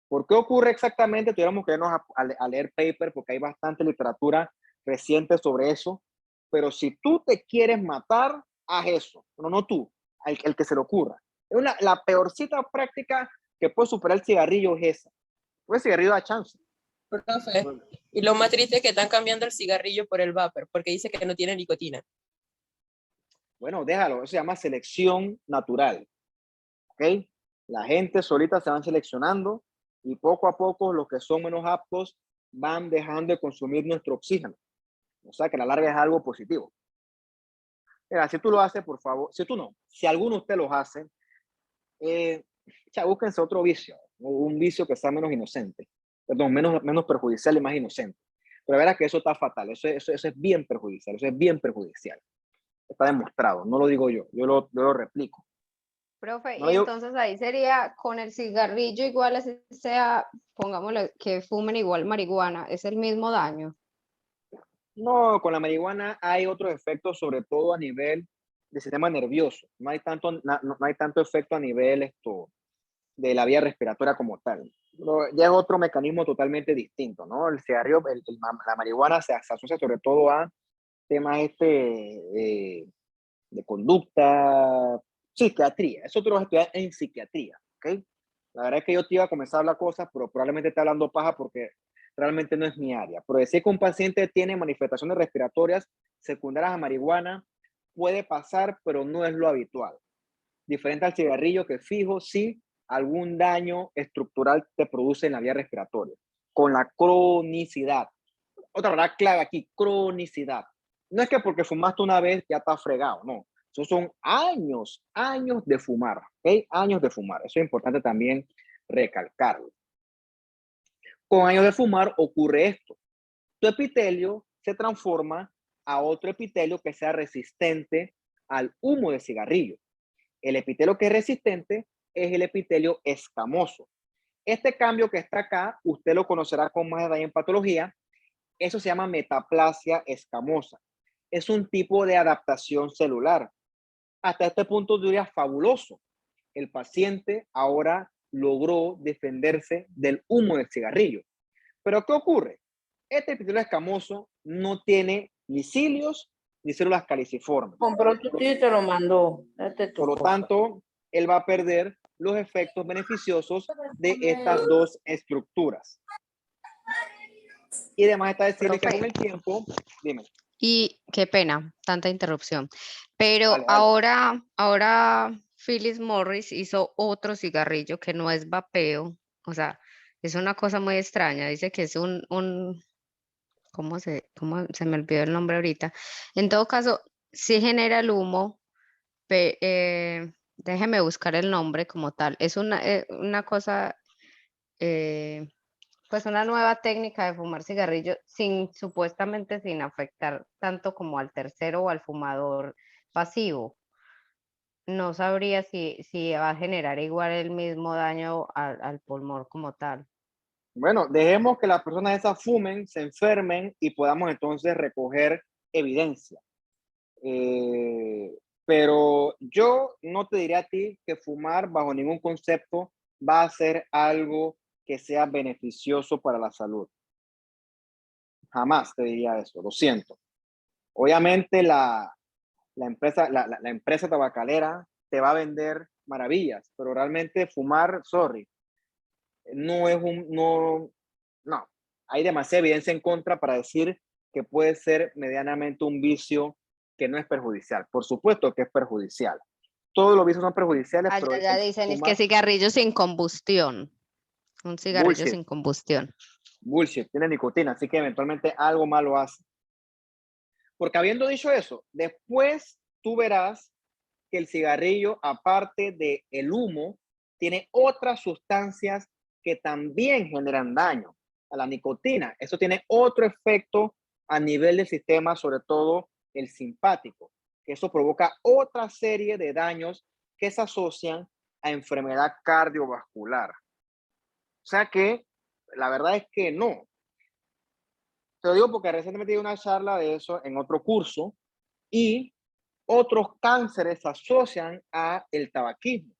A: ¿Por qué ocurre exactamente? Tuviéramos que irnos a leer paper porque hay bastante literatura reciente sobre eso. Pero si tú te quieres matar, haz eso. No tú, el que se le ocurra. La peorcita práctica que puede superar el cigarrillo es esa. Pues el cigarrillo da chance.
B: Profe, y lo más triste es que están cambiando el cigarrillo por el vapor, porque dice que no tiene nicotina.
A: Bueno, déjalo. Eso se llama selección natural. ¿Ok? La gente solita se van seleccionando y poco a poco los que son menos aptos van dejando de consumir nuestro oxígeno. O sea que a la larga es algo positivo. Mira, si tú lo haces, por favor, si tú no, si alguno de ustedes los hace, búsquense otro vicio, un vicio que sea menos inocente, perdón, menos perjudicial y más inocente. Pero verás que eso está fatal, eso es bien perjudicial, eso es bien perjudicial. Está demostrado, no lo digo yo lo replico.
C: Profe,
A: No
C: y
A: digo,
C: entonces ahí sería con el cigarrillo igual, así sea, pongámosle que fumen igual marihuana, es el mismo daño.
A: no, con la marihuana hay otros efectos, sobre todo a nivel del sistema nervioso. No hay tanto efecto a nivel de la vía respiratoria como tal. Pero ya es otro mecanismo totalmente distinto, ¿no? El cigarrillo, la marihuana se asocia sobre todo a temas de conducta, psiquiatría. Eso tú lo vas a estudiar en psiquiatría, ¿ok? La verdad es que yo te iba a comenzar a hablar cosas, pero probablemente esté hablando paja porque realmente no es mi área. Pero decir que un paciente tiene manifestaciones respiratorias secundarias a marihuana puede pasar, pero no es lo habitual. Diferente al cigarrillo que fijo, sí, algún daño estructural te produce en la vía respiratoria, con la cronicidad. Otra palabra clave aquí, cronicidad. No es que porque fumaste una vez ya está fregado, no. Esos son años, años de fumar, ¿ok? Años de fumar. Eso es importante también recalcarlo. Con años de fumar ocurre esto. Tu epitelio se transforma a otro epitelio que sea resistente al humo de cigarrillo. El epitelio que es resistente es el epitelio escamoso. Este cambio que está acá, usted lo conocerá con más detalle en patología. Eso se llama metaplasia escamosa. Es un tipo de adaptación celular. Hasta este punto diría fabuloso. El paciente ahora logró defenderse del humo del cigarrillo. Pero ¿qué ocurre? Este epitelio escamoso no tiene ni cilios ni células caliciformes.
D: Compró tu tío y te lo mandó.
A: Por lo tanto, él va a perder los efectos beneficiosos de estas dos estructuras. Y además está decirle que con el tiempo, dime.
C: Y qué pena, tanta interrupción. Pero
A: Dale, dale.
C: ahora Philip Morris hizo otro cigarrillo que no es vapeo. O sea, es una cosa muy extraña. Dice que es ¿cómo se me olvidó el nombre ahorita? En todo caso, sí genera el humo. Déjeme buscar el nombre como tal. Es una cosa, pues una nueva técnica de fumar cigarrillo supuestamente sin afectar tanto como al tercero o al fumador pasivo. No sabría si va a generar igual el mismo daño al pulmón como tal.
A: Bueno, dejemos que las personas esas fumen, se enfermen y podamos entonces recoger evidencia. Pero yo no te diría a ti que fumar bajo ningún concepto va a ser algo que sea beneficioso para la salud. Jamás te diría eso, lo siento. Obviamente la empresa tabacalera te va a vender maravillas, pero realmente fumar, sorry, no, hay demasiada evidencia en contra para decir que puede ser medianamente un vicio que no es perjudicial. Por supuesto que es perjudicial. Todos los vicios son perjudiciales, pero
C: Allá ya dicen, es que
A: fumar,
C: cigarrillo sin combustión. Un cigarrillo
A: bullshit,
C: sin combustión.
A: bullshit, tiene nicotina, así que eventualmente algo malo hace. Porque habiendo dicho eso, después tú verás que el cigarrillo, aparte de el humo, tiene otras sustancias que también generan daño a la nicotina. Eso tiene otro efecto a nivel del sistema, sobre todo el simpático, que eso provoca otra serie de daños que se asocian a enfermedad cardiovascular. O sea que la verdad es que no. Te lo digo porque recientemente di una charla de eso en otro curso y otros cánceres se asocian a el tabaquismo.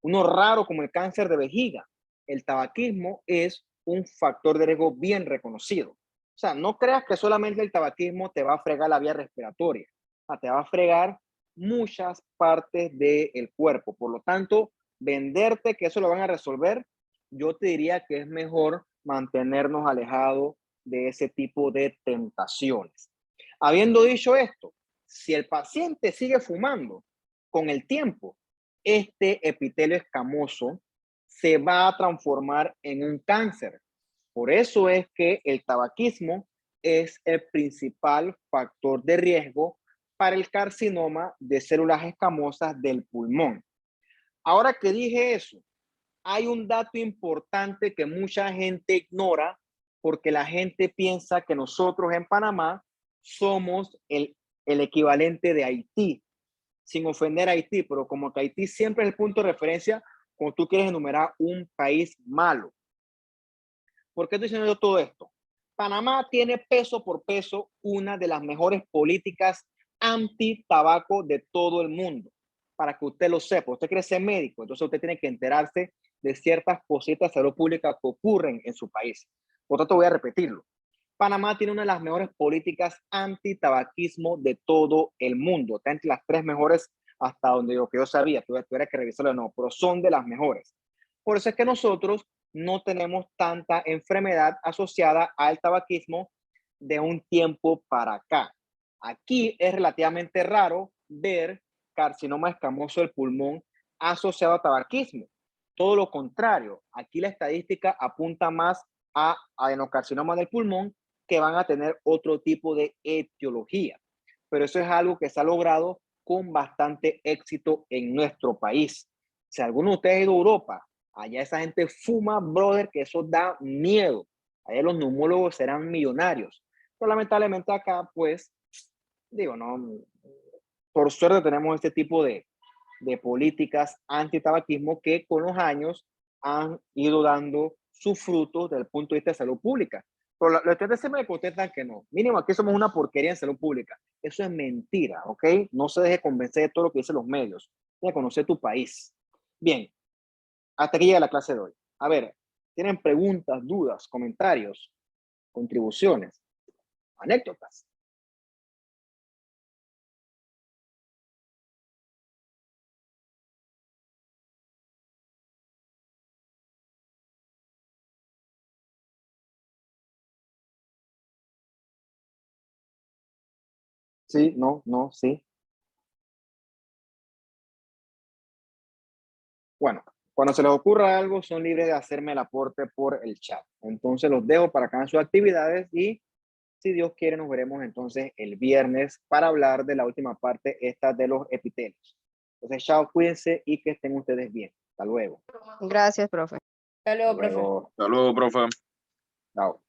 A: Uno raro como el cáncer de vejiga. El tabaquismo es un factor de riesgo bien reconocido. O sea, no creas que solamente el tabaquismo te va a fregar la vía respiratoria. O sea, te va a fregar muchas partes del cuerpo. Por lo tanto, venderte que eso lo van a resolver, yo te diría que es mejor mantenernos alejados de ese tipo de tentaciones. Habiendo dicho esto, si el paciente sigue fumando con el tiempo, este epitelio escamoso se va a transformar en un cáncer. Por eso es que el tabaquismo es el principal factor de riesgo para el carcinoma de células escamosas del pulmón. Ahora que dije eso, hay un dato importante que mucha gente ignora porque la gente piensa que nosotros en Panamá somos el equivalente de Haití, sin ofender a Haití, pero como que Haití siempre es el punto de referencia cuando tú quieres enumerar un país malo. ¿Por qué estoy diciendo todo esto? Panamá tiene peso por peso una de las mejores políticas anti-tabaco de todo el mundo. Para que usted lo sepa, usted quiere ser médico, entonces usted tiene que enterarse de ciertas cositas de salud pública que ocurren en su país. Por tanto, voy a repetirlo. Panamá tiene una de las mejores políticas anti-tabaquismo de todo el mundo. Está entre las 3 mejores hasta donde lo que yo sabía. Tuviera que revisarlo de nuevo, pero son de las mejores. Por eso es que nosotros no tenemos tanta enfermedad asociada al tabaquismo de un tiempo para acá. Aquí es relativamente raro ver carcinoma escamoso del pulmón asociado a tabaquismo. todo lo contrario. Aquí la estadística apunta más a adenocarcinoma del pulmón, que van a tener otro tipo de etiología. Pero eso es algo que se ha logrado con bastante éxito en nuestro país. Si alguno de ustedes ha ido a Europa, allá esa gente fuma, brother, que eso da miedo. Allá los neumólogos serán millonarios. Pero lamentablemente acá, pues, digo, no, por suerte tenemos este tipo de políticas anti-tabaquismo que con los años han ido dando sus frutos desde el punto de vista de salud pública. Pero los estudiantes se me contestan que no. Mínimo, aquí somos una porquería en salud pública. Eso es mentira, ¿ok? No se deje convencer de todo lo que dicen los medios. Tienes que conocer tu país. Bien, hasta aquí llega la clase de hoy. A ver, ¿tienen preguntas, dudas, comentarios, contribuciones, anécdotas? Sí, no, no, sí. Bueno, cuando se les ocurra algo, son libres de hacerme el aporte por el chat. Entonces los dejo para que hagan sus actividades y si Dios quiere nos veremos entonces el viernes para hablar de la última parte, esta de los epitelios. Entonces, chao, cuídense y que estén ustedes bien. Hasta luego.
C: Gracias, profe.
D: Hasta luego,
A: Hasta
D: profe.
A: luego.
E: Hasta luego, profe.
A: Chao.